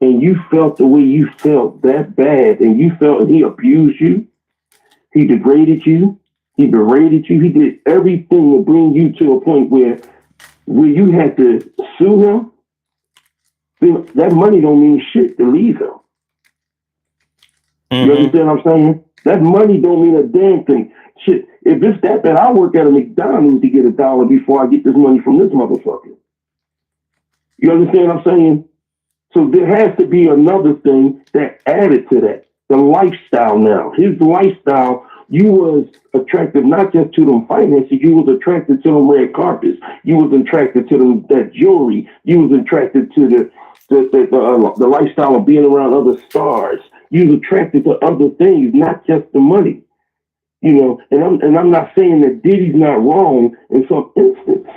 and you felt the way you felt that bad, and you felt he abused you, he degraded you, he berated you, he did everything to bring you to a point where you had to sue him, then that money don't mean shit to leave him. You understand what I'm saying? That money don't mean a damn thing. Shit, if it's that bad, I work at a McDonald's to get $1 before I get this money from this motherfucker. You understand what I'm saying? So there has to be another thing that added to that. The lifestyle now. His lifestyle, you was attracted not just to them finances, you was attracted to them red carpets. You was attracted to them that jewelry. You was attracted to the lifestyle of being around other stars. You was attracted to other things, not just the money. You know, and I'm not saying that Diddy's not wrong in some instance,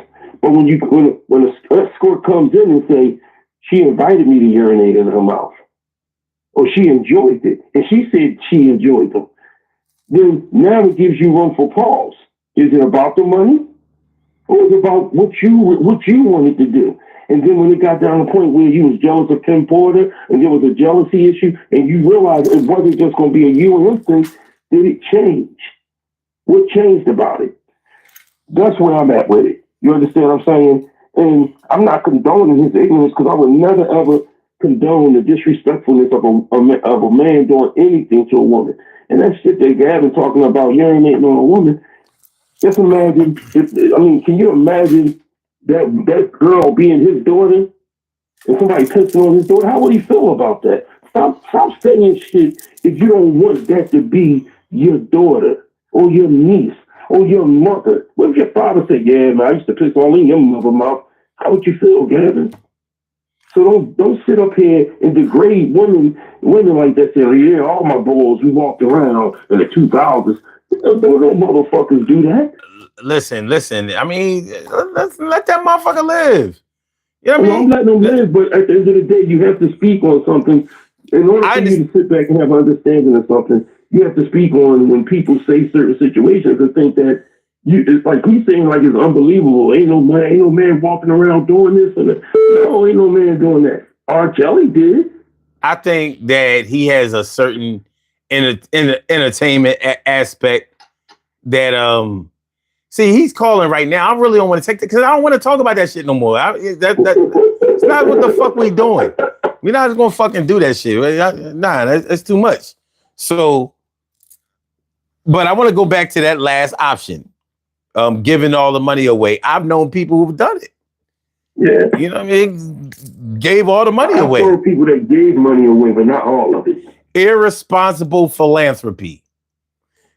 but when a escort comes in and say she invited me to urinate in her mouth, or she enjoyed it, and she said she enjoyed them, then now it gives you room for pause. Is it about the money, or is it about what you wanted to do? And then when it got down to the point where you was jealous of Kim Porter, and there was a jealousy issue, and you realized it wasn't just going to be a you and him thing, did it change? What changed about it? That's where I'm at with it. You understand what I'm saying? And I'm not condoning his ignorance, because I would never, ever condone the disrespectfulness of a man doing anything to a woman. And that shit that Gavin talking about urinating on a woman, just imagine, can you imagine that girl being his daughter and somebody pissing on his daughter? How would he feel about that? Stop saying shit if you don't want that to be your daughter or your niece or your mother. What if your father said, yeah, man, I used to piss all in your mother mouth? How would you feel, Gavin? So don't sit up here and degrade women like that. Say, yeah, all my boys, we walked around in the 2000s. No motherfuckers do that. Listen. I mean, let's let that motherfucker live. You know what I mean? I'm letting them live, but at the end of the day, you have to speak on something. In order for you to sit back and have an understanding of something, you have to speak on when people say certain situations and think that it's like he's saying like it's unbelievable. Ain't no man walking around doing this and that. No, ain't no man doing that. R. Kelly did. I think that he has a certain entertainment aspect that see, he's calling right now. I really don't want to take that because I don't want to talk about that shit no more. It's not what the fuck we doing. We're not just gonna fucking do that shit. Nah, that's too much. So, but I want to go back to that last option. Giving all the money away. I've known people who've done it. Yeah. You know what I mean? Gave all the money away. I've known people that gave money away, but not all of it. Irresponsible philanthropy.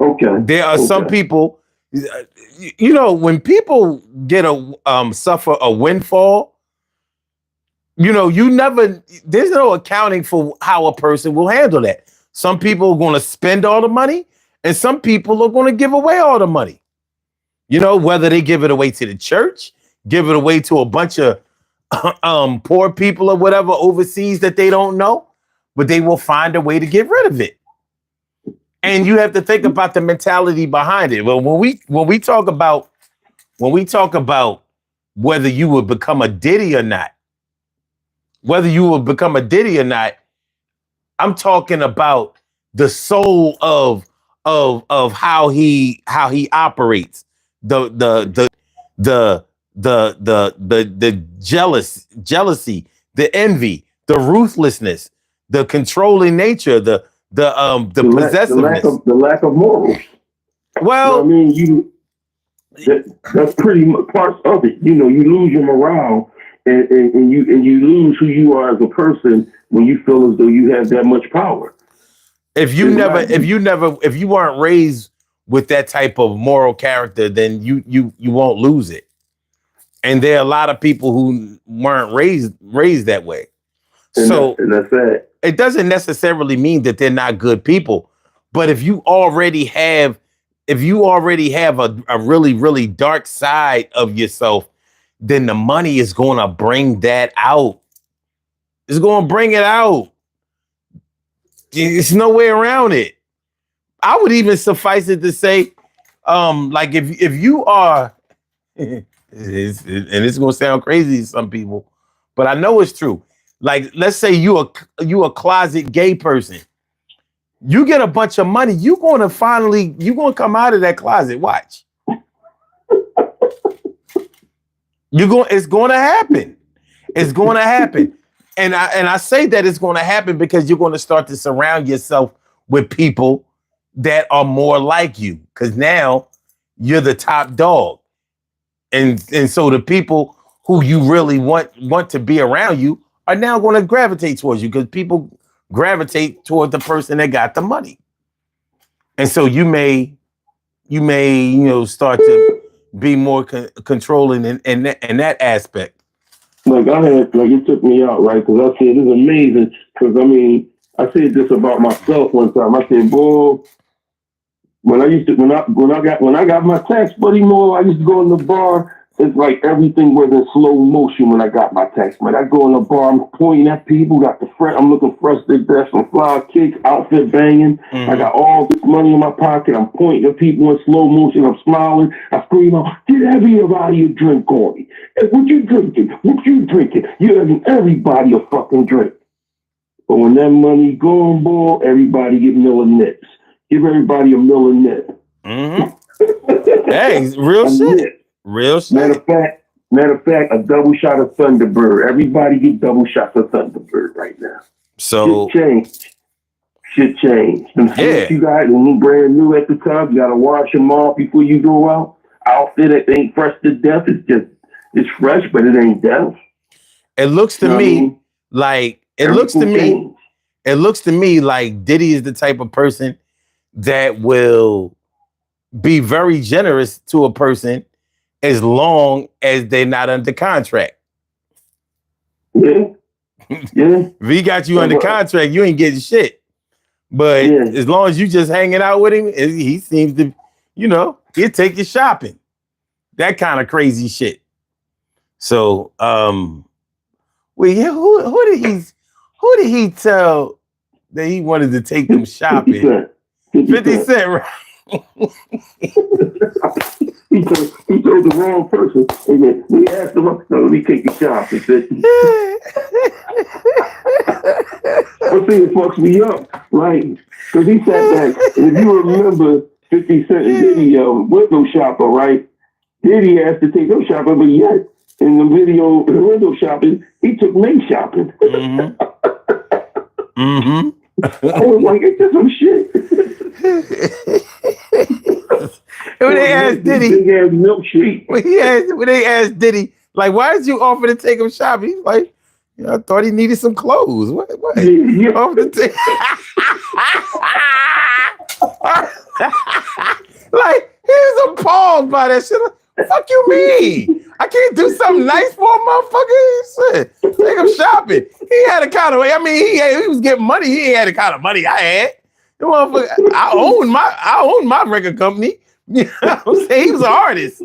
Okay. There are some people, you know, when people get suffer a windfall, you know, there's no accounting for how a person will handle that. Some people are going to spend all the money, and some people are going to give away all the money. You know, whether they give it away to the church, give it away to a bunch of poor people or whatever overseas that they don't know, but they will find a way to get rid of it. And you have to think about the mentality behind it. Well, when we talk about whether you would become a Diddy or not, I'm talking about the soul of how he operates. The jealousy, the envy, the ruthlessness, the controlling nature, the possessiveness, the lack of morals. Well, you know what I mean, that's pretty much parts of it. You know, you lose your morale, and you lose who you are as a person when you feel as though you have that much power. If you weren't raised with that type of moral character, then you won't lose it. And there are a lot of people who weren't raised that way. And that's it. It doesn't necessarily mean that they're not good people. But if you already have a really, really dark side of yourself, then the money is going to bring that out. It's going to bring it out. It's no way around it. I would even suffice it to say, Like if you are, and it's gonna sound crazy to some people, but I know it's true. Like, let's say you a closet gay person. You get a bunch of money, you're gonna come out of that closet. Watch. It's gonna happen. It's gonna happen. And I say that it's gonna happen because you're gonna start to surround yourself with people that are more like you. Because now you're the top dog. And so the people who you really want to be around you are now going to gravitate towards you, because people gravitate toward the person that got the money. And so you may start to be more controlling in that aspect. Like it took me out, right? Because I said, it's amazing. Because I said this about myself one time. I said, boy, when I got my tax buddy more, I used to go in the bar. It's like everything was in slow motion when I got my tax money. I go in the bar, I'm pointing at people, I'm looking fresh to death, some fly kicks, outfit banging. Mm-hmm. I got all this money in my pocket. I'm pointing at people in slow motion. I'm smiling. I scream out, get everybody a drink on me. Hey, what you drinking? What you drinking? You're giving everybody a fucking drink. But when that money gone, boy, everybody get Miller Nips. Give everybody a Miller Nip. Mm-hmm. Hey, real shit. Nip. Real shit. Matter of fact, a double shot of Thunderbird. Everybody get double shots of Thunderbird right now. So Shit change. Them suits you got, when you brand new at the top, you gotta wash them off before you go out. Outfit it ain't fresh to death. It's fresh, but it ain't death. It looks to me like Diddy is the type of person that will be very generous to a person as long as they're not under contract. Yeah. Yeah. If he got you under contract, you ain't getting shit. But as long as you just hanging out with him, he seems to, he'll take you shopping. That kind of crazy shit. So, who did he tell that he wanted to take them shopping? 50 Cent, right? He told the wrong person. And then we asked him, no, let me take you shopping. One thing that fucks me up, right? Because he sat back, and if you remember 50 Cent and Diddy window shopper, right? Diddy asked to take them shopping, but yet in the video, the window shopping, he took me shopping. Mm-hmm. Mm-hmm. I was like, it's just some shit. When they asked Diddy, when they asked Diddy, like, why did you offer to take him shopping? He's like, I thought he needed some clothes. What? You offered to take? Like, he was appalled by that shit. Like, fuck you mean? I can't do something nice for a motherfucker? Shit. Take him shopping. He had a kind of way. I mean, he was getting money. He ain't had the kind of money I had. The motherfucker, I own my record company. You know what I'm saying? He was an artist.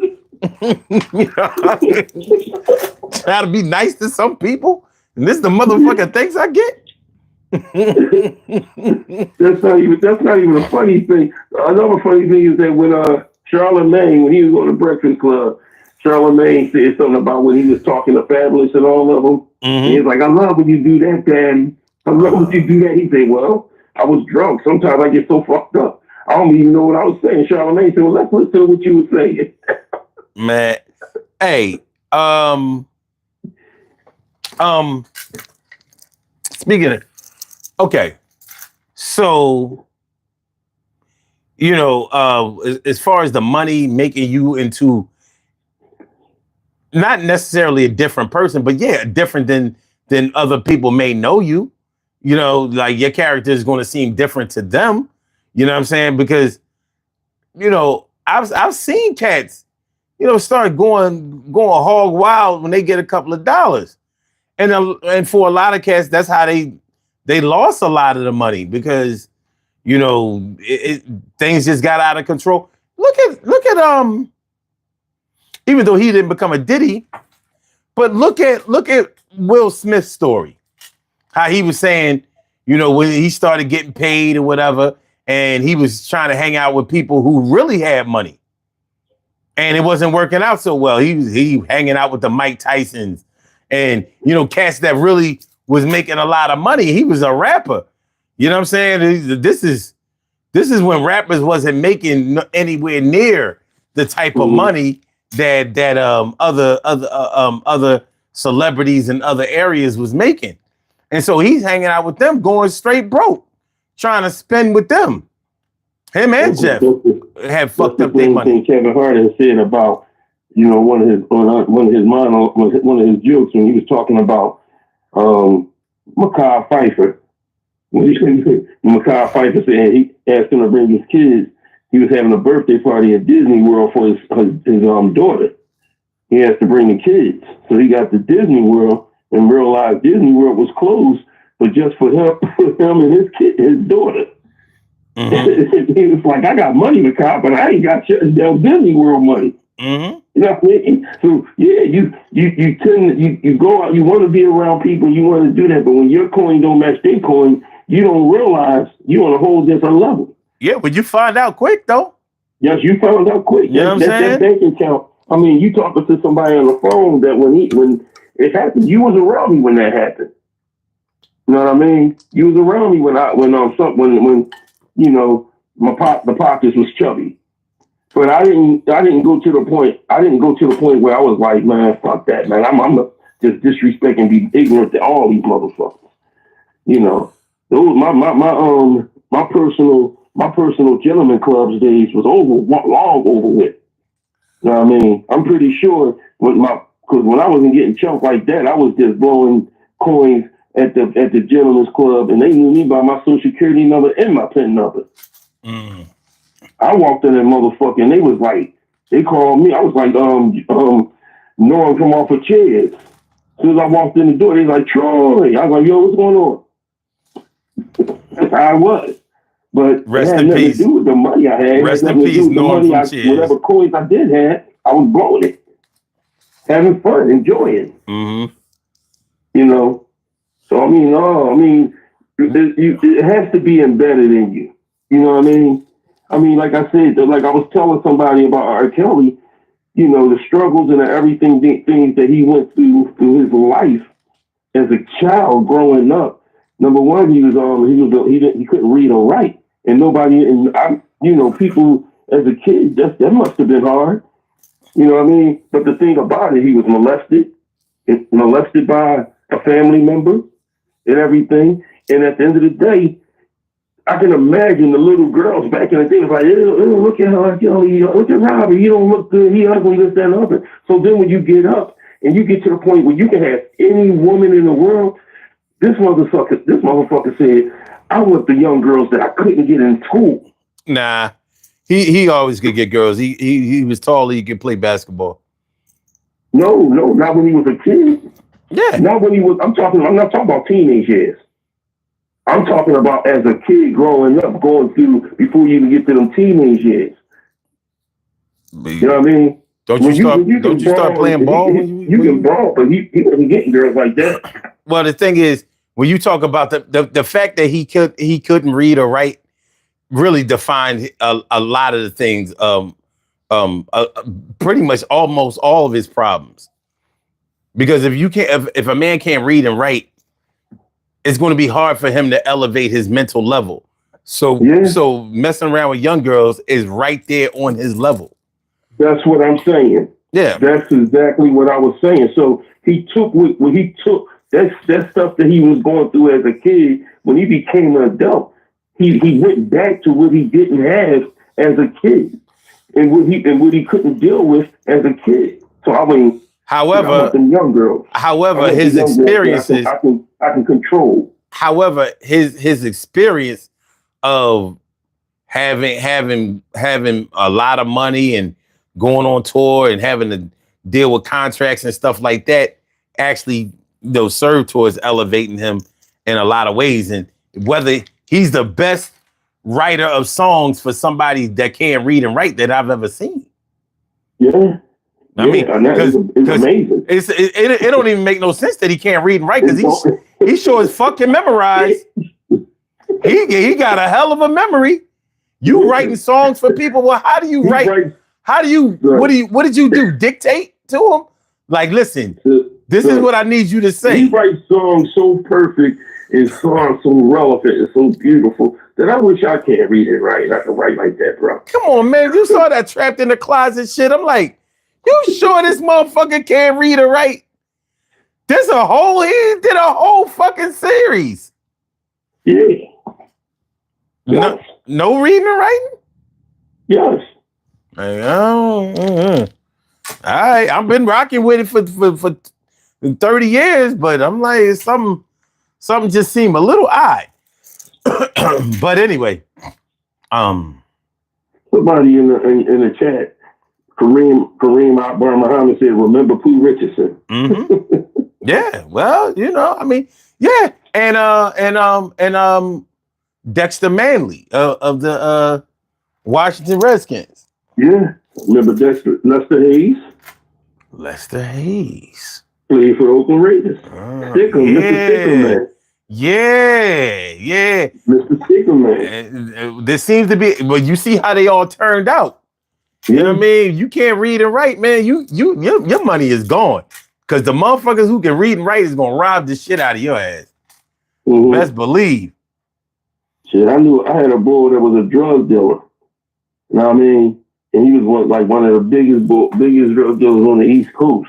Try to be nice to some people, and this is the motherfucking things I get. That's not even a funny thing. Another funny thing is that when Charlamagne, when he was on the Breakfast Club, Charlamagne said something about when he was talking to Fabulous and all of them. Mm-hmm. He was like, I love when you do that, Daddy. I love when you do that. He said, well, I was drunk. Sometimes I get so fucked up. I don't even know what I was saying. Charlamagne said, well, let's listen to what you were saying. Man, hey, speaking of, okay, so, as far as the money making you into not necessarily a different person, but different than other people may know you, like your character is going to seem different to them. You know what I'm saying? Because, I've seen cats, start going hog wild when they get a couple of dollars. And for a lot of cats, that's how they lost a lot of the money because, things just got out of control. Look at even though he didn't become a Diddy, but look at Will Smith's story. How he was saying, when he started getting paid or whatever, and he was trying to hang out with people who really had money. and it wasn't working out so well. He hanging out with the Mike Tysons and, cats that really was making a lot of money. He was a rapper. You know what I'm saying? This is when rappers wasn't making anywhere near the type of money that other celebrities in other areas was making. And so he's hanging out with them, going straight broke, trying to spend with them. Him and Jeff had fucked up their money. Kevin Hart has said about, one of his jokes when he was talking about Makai Pfeiffer. Makai Pfeiffer said he asked him to bring his kids. He was having a birthday party at Disney World for his daughter. He has to bring the kids. So he got to Disney World and realized Disney World was closed, but just for him and his daughter. Mm-hmm. He was like, I got money, Makai, but I ain't got Disney World money. Mm-hmm. You know what I mean? So yeah, you go out, you want to be around people, you want to do that, but when your coin don't match their coin, you don't realize you on a whole different level. Yeah, but you find out quick though. Yes, you found out quick. You know what I'm saying? That bank account. I mean, you talking to somebody on the phone that when it happened, you was around me when that happened. You know what I mean? You was around me when the pockets was chubby. But I didn't go to the point. I didn't go to the point where I was like, man, fuck that, man. I'm just disrespect and be ignorant to all these motherfuckers. Those my personal gentleman clubs days was long over with. You know what I mean? I'm pretty sure because when I wasn't getting chunked like that, I was just blowing coins at the gentleman's club, and they knew me by my social security number and my PIN number. Mm. I walked in that motherfucker, and they was like, they called me. I was like, Norm come off of chairs. As soon as I walked in the door, they was like, Troy. I was like, yo, what's going on? That's how I was. But Rest it had in nothing peace. to do with the money I had. Rest in peace, Norm from Cheers. Whatever coins I did have, I was blowing it. Having fun, enjoying. Mm-hmm. So it has to be embedded in you. You know what I mean? Like I said, like I was telling somebody about R. Kelly, the struggles and everything, things that he went through his life as a child growing up. Number one, he couldn't read or write, and people as a kid, that must have been hard. You know what I mean? But the thing about it, he was molested by a family member and everything. And at the end of the day, I can imagine the little girls back in the day was like, look at her, look at Robbie, he don't look good, he ugly, this, that, and other. So then when you get up and you get to the point where you can have any woman in the world, this motherfucker said, I want the young girls that I couldn't get in school. Nah, he always could get girls. He was tall, he could play basketball. No, not when he was a kid. Yeah. I'm not talking about teenage years. I'm talking about as a kid growing up, going through before you even get to them teenage years. You know what I mean? Don't you start playing ball? You can ball, but he wasn't getting girls like that. Well, the thing is, when you talk about the fact that he couldn't read or write, really defined a lot of the things. Pretty much almost all of his problems. Because if a man can't read and write, it's going to be hard for him to elevate his mental level. So messing around with young girls is right there on his level. That's what I'm saying. Yeah, that's exactly what I was saying. So he took that stuff that he was going through as a kid. When he became an adult, he went back to what he didn't have as a kid, and what he couldn't deal with as a kid. So I mean, however, young girls. However, his experiences I can control. However, his experience of having a lot of money and going on tour and having to deal with contracts and stuff like that actually served towards elevating him in a lot of ways. And whether he's the best writer of songs for somebody that can't read and write that I've ever seen. Yeah. I mean, it's amazing. It don't even make no sense that he can't read and write because he sure as fuck can memorize. He got a hell of a memory. You writing songs for people. Well, how do you write? How do you? Right. What did you do? Dictate to him? Like, listen, this is what I need you to He say. writes songs so perfect and songs so relevant and so beautiful that I wish I can't read it right. I can write like that, bro. Come on, man. You saw that trapped in the closet shit. I'm like, you sure this motherfucker can't read or write? He did a whole fucking series. Yeah. No, no reading or writing? Yes. Like, all right, I've been rocking with it for 30 years, but I'm like, something just seemed a little odd. But anyway, Somebody in the chat, Kareem Akbar Muhammad said, "Remember Pooh Richardson." mm-hmm. Yeah, well, I mean, yeah, and Dexter Manley of the Washington Redskins. Yeah, remember Lester Hayes? Lester Hayes Played for the Oakland Raiders. Stickle, yeah. Mr. Stickle Man. Yeah. Mr. Stickle Man. There seems to be, but you see how they all turned out. You know what I mean? You can't read and write, man. Your money is gone. Because the motherfuckers who can read and write is gonna rob the shit out of your ass. Mm-hmm. Best believe. Shit, I knew I had a boy that was a drug dealer. You know what I mean? And he was one of the biggest drug dealers on the East Coast.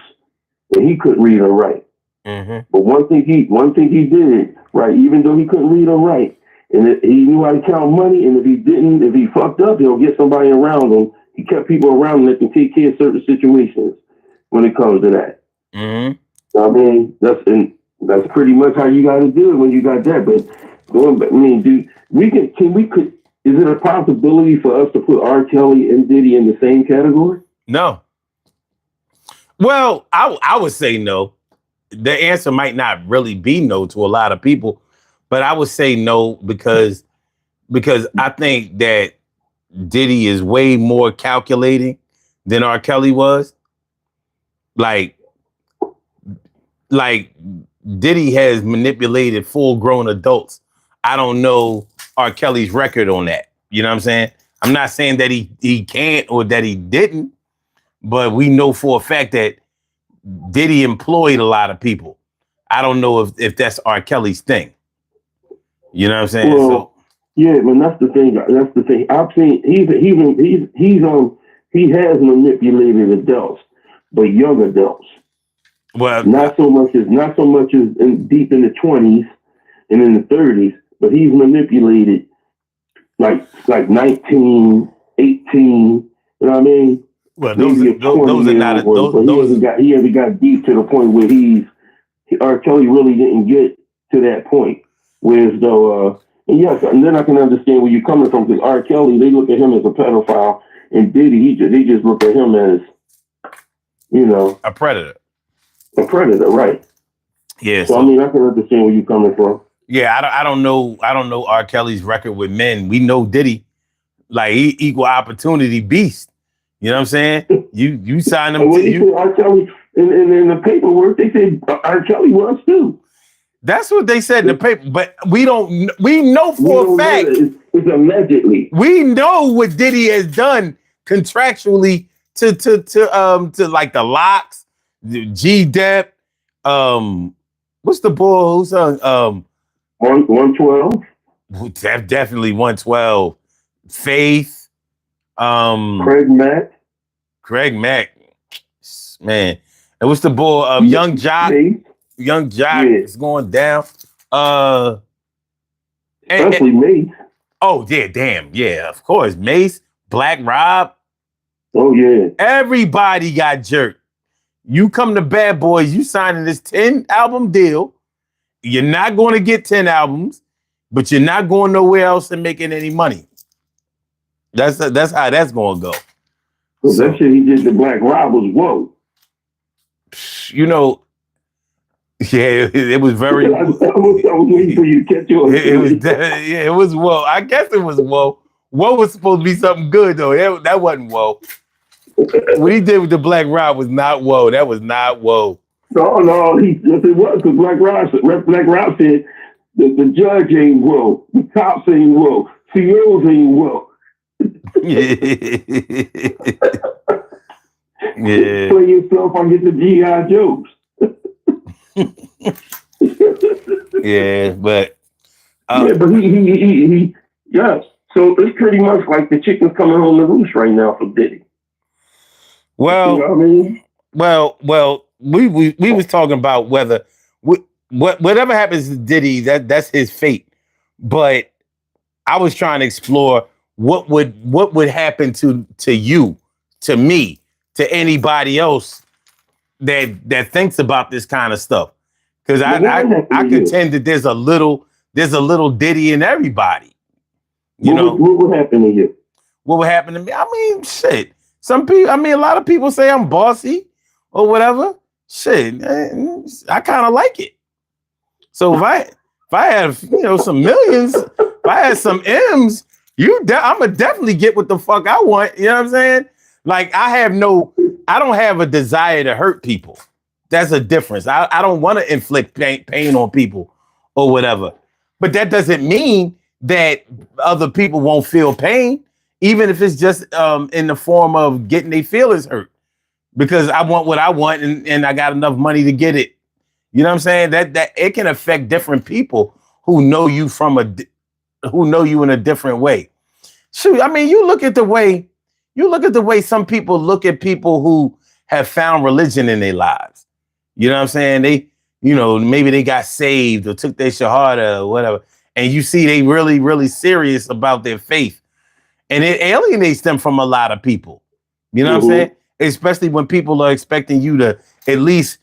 And he couldn't read or write. Mm-hmm. But one thing he did, right, even though he couldn't read or write, and he knew how to count money, and if he fucked up, he'll get somebody around him. He kept people around him that can take care of certain situations when it comes to that. Mm-hmm. I mean, that's pretty much how you got to do it when you got that. But going back, I mean, dude, is it a possibility for us to put R. Kelly and Diddy in the same category? No. Well, I would say no. The answer might not really be no to a lot of people, but I would say no because I think that Diddy is way more calculating than R. Kelly was. Like Diddy has manipulated full-grown adults. I don't know R. Kelly's record on that. You know what I'm saying? I'm not saying that he can't or that he didn't, but we know for a fact that Diddy employed a lot of people. I don't know if that's R. Kelly's thing. You know what I'm saying? Well, yeah, man, that's the thing. I've seen he has manipulated adults, but young adults. Well, not so much as deep in the 20s and in the 30s, but he's manipulated like 19, 18. You know what I mean? Well, those are not those. He hasn't got deep to the point where R. Kelly really didn't get to that point. Whereas though, and then I can understand where you're coming from, because R. Kelly, they look at him as a pedophile, and Diddy, they just look at him as, a predator. A predator, right? Yeah. So I mean, I can understand where you're coming from. Yeah, I don't know R. Kelly's record with men. We know Diddy, like he equal opportunity beast. You know what I'm saying? You sign him to R. Kelly in the paperwork. They said R. Kelly was too. That's what they said in the paper, but we know for a fact. It's allegedly. We know what Diddy has done contractually to like the Locks, G Dep, what's the boy who's on 112? Definitely 112. Faith, Craig Mack, man. And what's the boy? Young Jock. Young Jock is going down. Especially Mace. Oh, yeah, damn. Yeah, of course. Mace, Black Rob. Oh, yeah. Everybody got jerked. You come to Bad Boys, you signing this 10-album deal. You're not going to get 10 albums, but you're not going nowhere else and making any money. That's how that's going to go. Well, that shit he did to Black Rob was whoa. Yeah, it was very. I was waiting for you to catch your. It was whoa. I guess it was whoa. Whoa was supposed to be something good though. That wasn't whoa. What he did with the Black Rob was not whoa. That was not whoa. No, yes it was, because Black Rob said the judge ain't whoa, the cops ain't whoa, CEOs ain't whoa. Yeah. Play yourself on get the G.I. Joes. Yeah, but Yeah, but he yeah. So it's pretty much like the chicken's coming home to roost right now for Diddy. You know well, what I mean? well, we was talking about whether whatever happens to Diddy, that's his fate. But I was trying to explore what would happen to you, to me, to anybody else that thinks about this kind of stuff. Because But what would happen I to you? contend that there's a little Diddy in everybody. You know, What would happen to you? what would happen to me? I mean, shit. Some people, I mean, a lot of people say I'm bossy or whatever. Shit, I kind of like it. So if I have some millions, if I had some M's, I'm gonna definitely get what the fuck I want. You know what I'm saying? Like I don't have a desire to hurt people. That's a difference. I don't want to inflict pain on people or whatever. But that doesn't mean that other people won't feel pain, even if it's just in the form of getting their feelings hurt. Because I want what I want and I got enough money to get it. You know what I'm saying? That it can affect different people who know you who know you in a different way. Shoot, I mean, you look at the way some people look at people who have found religion in their lives. You know what I'm saying? They, maybe they got saved or took their shahada or whatever, and you see they really, really serious about their faith, and it alienates them from a lot of people. You know what I'm saying? Especially when people are expecting you to at least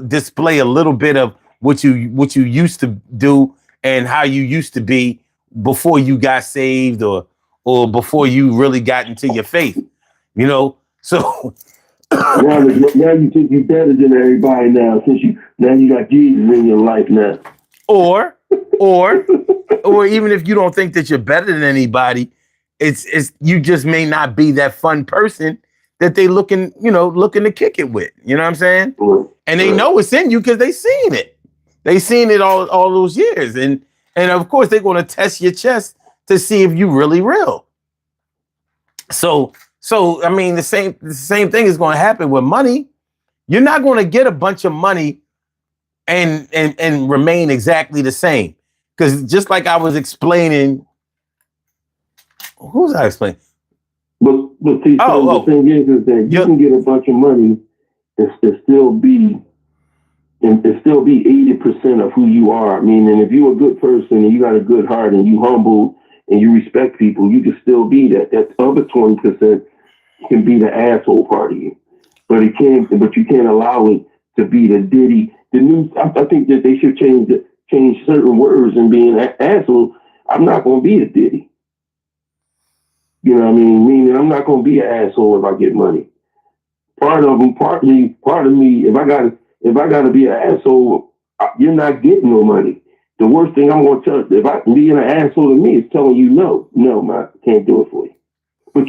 display a little bit of what you used to do and how you used to be before you got saved or before you really got into your faith. So Now you think you're better than everybody now since you got Jesus in your life now. or even if you don't think that you're better than anybody, it's you just may not be that fun person that they looking to kick it with. You know what I'm saying? And they know it's in you because they seen it. They seen it all those years. And of course they're going to test your chest to see if you really real. So I mean the same thing is going to happen with money. You're not going to get a bunch of money and remain exactly the same. Because just like I was explaining, who was I explaining? But see, the thing is that you can get a bunch of money and still be 80% of who you are. I mean, and if you're a good person and you got a good heart and you humble and you respect people, you can still be that. That other 20% can be the asshole part of you. But you can't allow it to be the Diddy. I think that they should change certain words and being an asshole. I'm not going to be a Diddy. You know what I mean? Meaning I'm not going to be an asshole if I get money. Part of me, if I gotta be an asshole, you're not getting no money. The worst thing I'm going to tell you, if I being an asshole to me is telling you no, man, I can't do it for you. But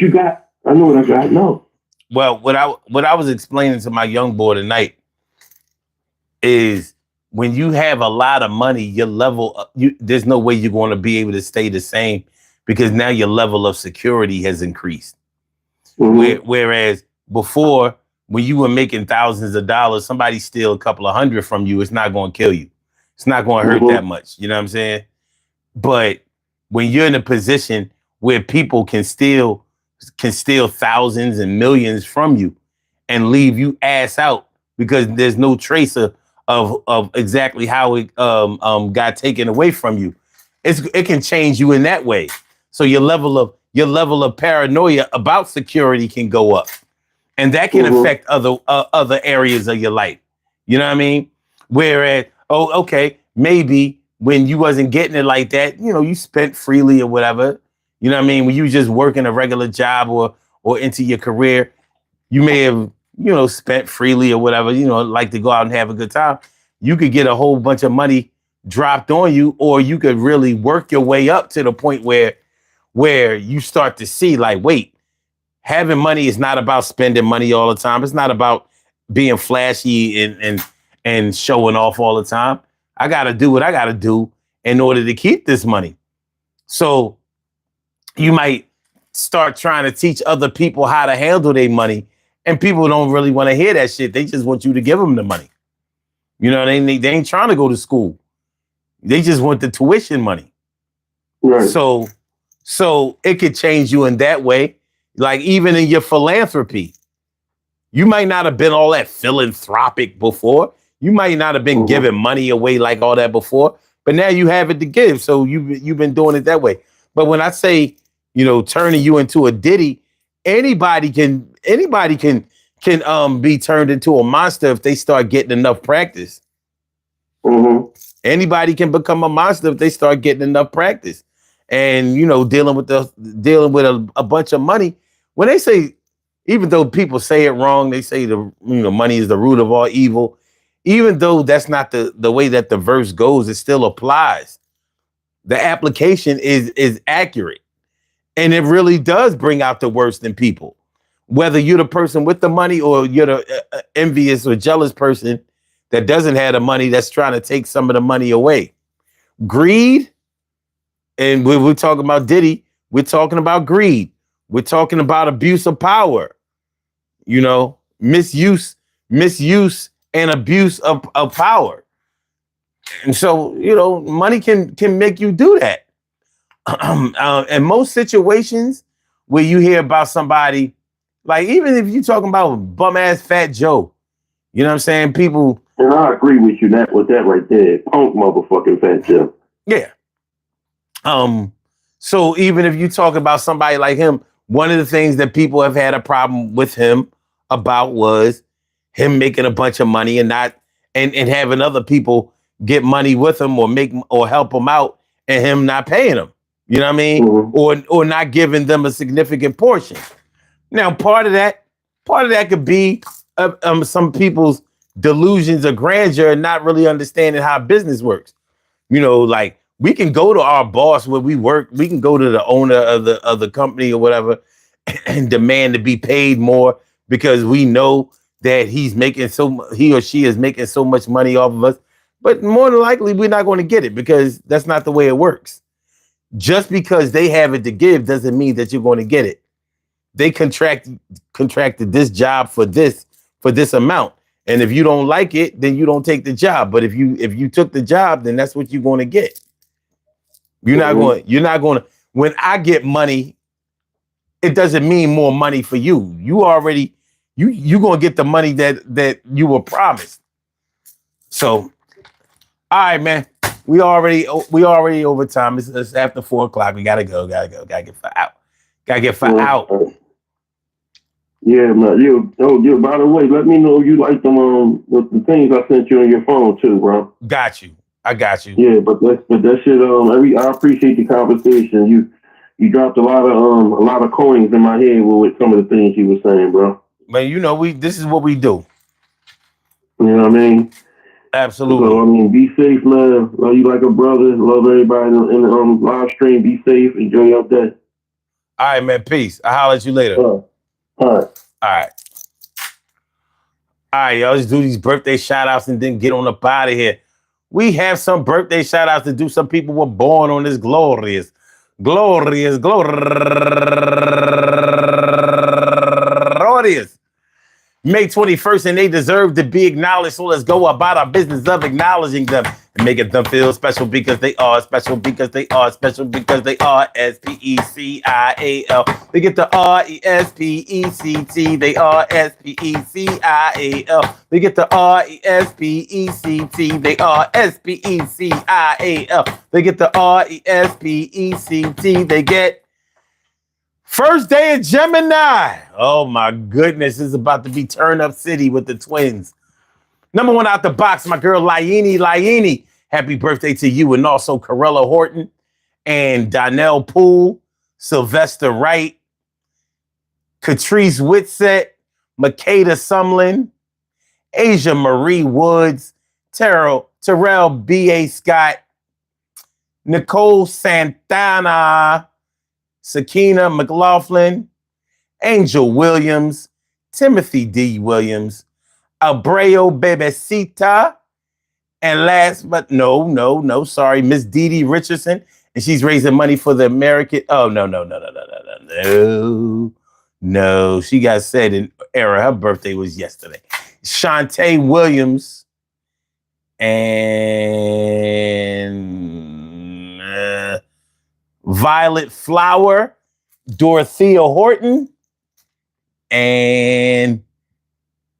I know what I got. No. Well, what I was explaining to my young boy tonight is when you have a lot of money, your level, there's no way you're going to be able to stay the same because now your level of security has increased. Mm-hmm. Whereas before, when you were making thousands of dollars, somebody steal a couple of hundred from you, it's not going to kill you. It's not going to hurt that much. You know what I'm saying? But when you're in a position where people can steal thousands and millions from you and leave you ass out because there's no trace of exactly how it got taken away from you, it can change you in that way. So your level of paranoia about security can go up. And that can affect other areas of your life. You know what I mean? Whereas, maybe when you wasn't getting it like that, you spent freely or whatever. You know what I mean? When you just working a regular job or into your career, you may have, spent freely or whatever, like to go out and have a good time. You could get a whole bunch of money dropped on you, or you could really work your way up to the point where you start to see like, wait, having money is not about spending money all the time. It's not about being flashy and showing off all the time. I got to do what I got to do in order to keep this money. So you might start trying to teach other people how to handle their money And people don't really want to hear that shit. They just want you to give them the money. You know, they ain't trying to go to school. They just want the tuition money. Right. So it could change you in that way. Like even in your philanthropy, you might not have been all that philanthropic before. You might not have been giving money away like all that before, but now you have it to give. So you've been doing it that way. But when I say, you know, turning you into a Diddy, anybody can be turned into a monster if they start getting enough practice. Anybody can become a monster if they start getting enough practice. And you know, dealing with a bunch of money. When they say, even though people say it wrong, they say money is the root of all evil. Even though that's not the way that the verse goes, it still applies. The application is accurate, and it really does bring out the worst in people. Whether you're the person with the money or you're the envious or jealous person that doesn't have the money, that's trying to take some of the money away. Greed. And we're talking about Diddy, we're talking about greed. We're talking about abuse of power, you know, misuse and abuse of power. And so, you know, money can make you do that. In most situations where you hear about somebody, like even if you're talking about bum ass Fat Joe, you know what I'm saying? People. And I agree with you with that right there. Punk motherfucking Fat Joe. Yeah. So even if you talk about somebody like him, one of the things that people have had a problem with him about was him making a bunch of money and having other people get money with him or help him out and him not paying them. You know what I mean? Or not giving them a significant portion. Now, part of that could be some people's delusions of grandeur and not really understanding how business works. You know, like, we can go to our boss where we work. We can go to the owner of the company or whatever and demand to be paid more because we know that he or she is making so much money off of us. But more than likely, we're not going to get it because that's not the way it works. Just because they have it to give doesn't mean that you're going to get it. They contracted this job for this amount. And if you don't like it, then you don't take the job. But if you took the job, then that's what you're going to get. You're not going to, when I get money, it doesn't mean more money for you. You already, you're going to get the money that you were promised. So, all right, man, we already over time. It's after 4:00. We got to go. Got to get out. Yeah, man. Yo, by the way, let me know if you like them, the things I sent you on your phone too, bro. Got you. I got you. Yeah, but that shit. I appreciate the conversation. You dropped a lot of coins in my head with some of the things you were saying, bro. But you know, this is what we do. You know what I mean? Absolutely. So I mean, be safe, man. Love you like a brother. Love everybody in the live stream. Be safe. Enjoy your day. All right, man. Peace. I'll holler at you later. All right. All right, y'all. Let's do these birthday shout outs and then get on up out of here. We have some birthday shout outs to do. Some people were born on this glorious May 21st, and they deserve to be acknowledged. So let's go about our business of acknowledging them and making them feel special because they are special because they are special because they are SPECIAL. They get the RESPECT. They are SPECIAL. They get the RESPECT. They are SPECIAL. They get the RESPECT. They get first day of Gemini. Oh my goodness, it's about to be turn up city with the twins. Number one out the box, my girl Laini. Happy birthday to you, and also Corella Horton and Donnell Poole, Sylvester Wright, Catrice Whitsett, Makeda Sumlin, Asia Marie Woods, Terrell B.A. Scott, Nicole Santana, Sakina McLaughlin, Angel Williams, Timothy D. Williams, Abreu Bebecita, and last but sorry, Miss Didi Richardson, and she's raising money for the American. Oh no! She got said era. Her birthday was yesterday. Shantae Williams and Violet Flower, Dorothea Horton, and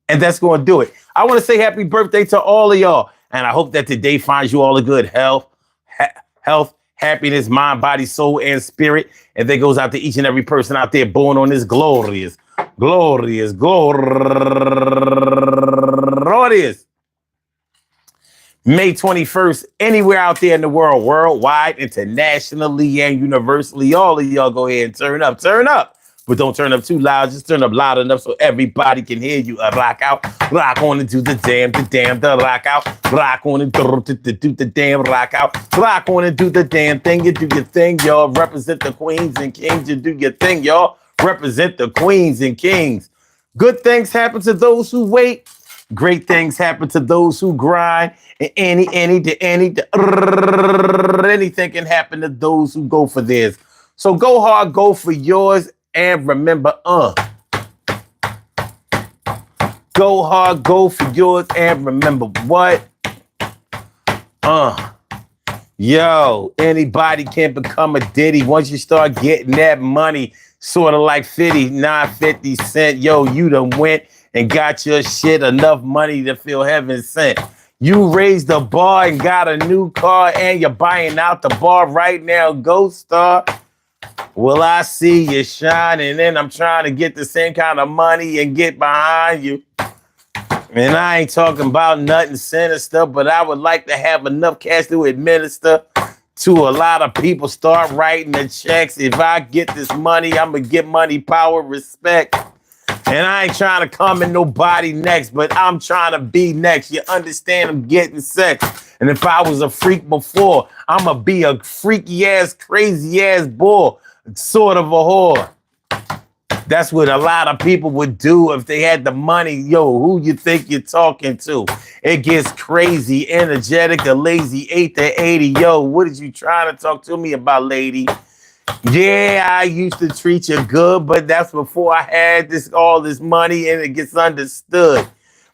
that's going to do it. I want to say happy birthday to all of y'all, and I hope that today finds you all a good health, happiness, mind, body, soul, and spirit. And that goes out to each and every person out there born on this glorious May 21st, anywhere out there in the world, worldwide, internationally, and universally. All of y'all go ahead and turn up. But don't turn up too loud. Just turn up loud enough so everybody can hear you. Rock out, rock on and do the damn, the rock out. Rock on and do the damn, rock out. Rock on and do the damn thing. You do your thing, y'all. Represent the queens and kings. You do your thing, y'all. Represent the queens and kings. Good things happen to those who wait. Great things happen to those who grind. And anything can happen to those who go for theirs. So go hard, go for yours. And remember, go hard, go for yours, and remember what? Yo, anybody can become a Diddy once you start getting that money, sort of like 50 cent. Yo, you done went and got your shit enough money to feel heaven sent. You raised the bar and got a new car, and you're buying out the bar right now, Ghost Star. Well, I see you shining, and I'm trying to get the same kind of money and get behind you. And I ain't talking about nothing sinister, but I would like to have enough cash to administer to a lot of people. Start writing the checks. If I get this money, I'm going to get money, power, respect. And I ain't trying to come in nobody next, but I'm trying to be next. You understand? I'm getting sex. And if I was a freak before, I'm going to be a freaky ass, crazy ass boy, sort of a whore. That's what a lot of people would do if they had the money. Yo, who you think you're talking to? It gets crazy, energetic, or lazy, 8 to 80. Yo, what is you trying to talk to me about, lady? Yeah, I used to treat you good, but that's before I had all this money, and it gets understood.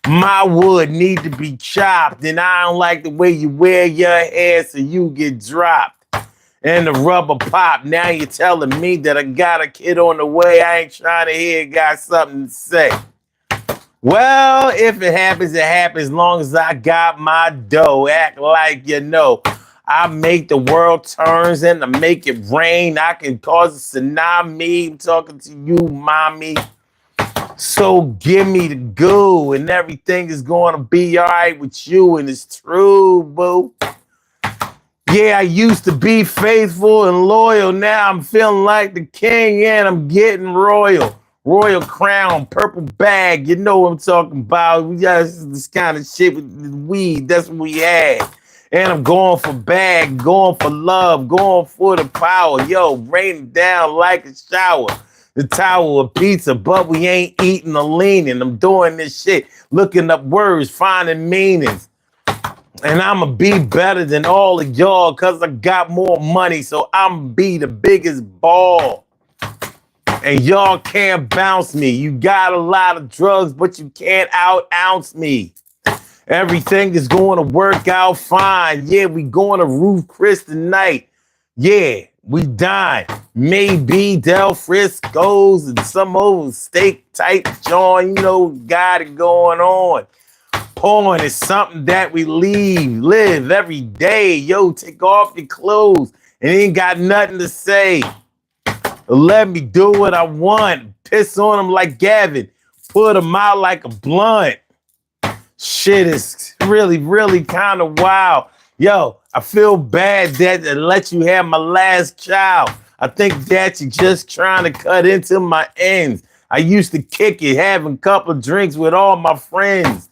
My wood need to be chopped, and I don't like the way you wear your hair, so you get dropped. And the rubber pop. Now you're telling me that I got a kid on the way. I ain't trying to hear it, got something to say. Well, if it happens, it happens. As long as I got my dough, act like you know. I make the world turns and I make it rain. I can cause a tsunami. I'm talking to you, mommy. So give me the goo and everything is going to be all right with you. And it's true, boo. Yeah, I used to be faithful and loyal. Now I'm feeling like the king and I'm getting royal. Royal crown, purple bag. You know what I'm talking about. We got this kind of shit with the weed. That's what we had. And I'm going for bag, going for love, going for the power. Yo, raining down like a shower. The tower of pizza, but we ain't eating or leaning. I'm doing this shit, looking up words, finding meanings. And I'ma be better than all of y'all because I got more money. So I'ma be the biggest ball. And y'all can't bounce me. You got a lot of drugs, but you can't out-ounce me. Everything is going to work out fine. Yeah, we going to Roof Chris tonight. Yeah, we dine. Maybe Del Frisco's and some old steak type joint. You know, got it going on. Porn is something that we live every day. Yo, take off your clothes and ain't got nothing to say. Let me do what I want. Piss on them like Gavin. Put them out like a blunt. Shit is really, really kind of wild. Yo, I feel bad that I let you have my last child. I think that you're just trying to cut into my ends. I used to kick it, having a couple of drinks with all my friends.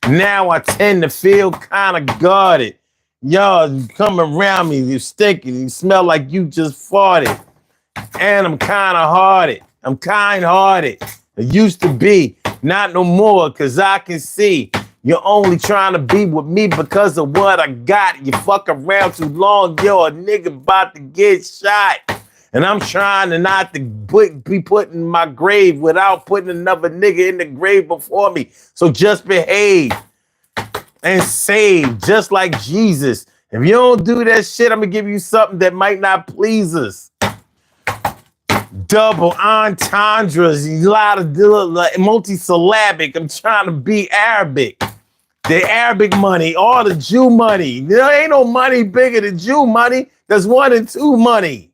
Now I tend to feel kind of guarded. Y'all come around me, you're stinking, you smell like you just farted. And I'm kind of hearted. I'm kind-hearted. I used to be, not no more, because I can see you're only trying to be with me because of what I got. You fuck around too long, yo, a nigga about to get shot. And I'm trying to not to be put in my grave without putting another nigga in the grave before me. So just behave and save just like Jesus. If you don't do that shit, I'm gonna give you something that might not please us. Double entendres, a lot of multisyllabic. I'm trying to be Arabic. The Arabic money, all the Jew money. There ain't no money bigger than Jew money. There's 1 and 2 money.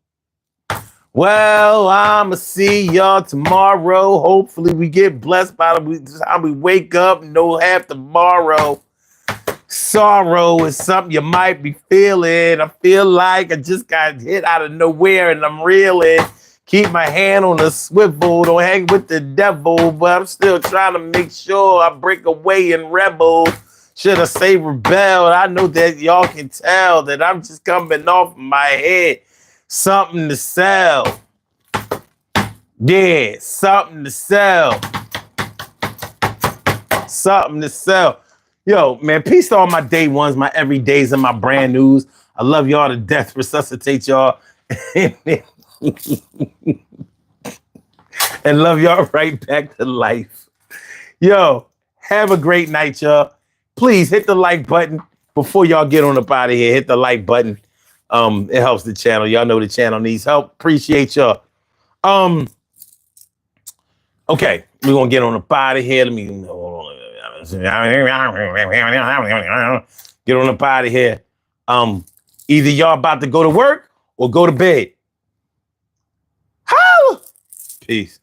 Well, I'ma see y'all tomorrow. Hopefully we get blessed by the time we wake up and don't have tomorrow. Sorrow is something you might be feeling. I feel like I just got hit out of nowhere and I'm reeling. Keep my hand on the swivel, don't hang with the devil, but I'm still trying to make sure I break away and rebel. Should I say rebel? I know that y'all can tell that I'm just coming off my head. Something to sell. Yeah, something to sell. Something to sell. Yo, man, peace to all my day ones, my everydays, and my brand news. I love y'all to death. Resuscitate y'all. And love y'all right back to life. Yo, have a great night, y'all. Please hit the like button before y'all get on up out of here. Hit the like button. It helps the channel. Y'all know the channel needs help. Appreciate y'all. Okay, we're gonna get on up out of here. Let me get on up out of here. Either y'all about to go to work or go to bed. Holla! Peace.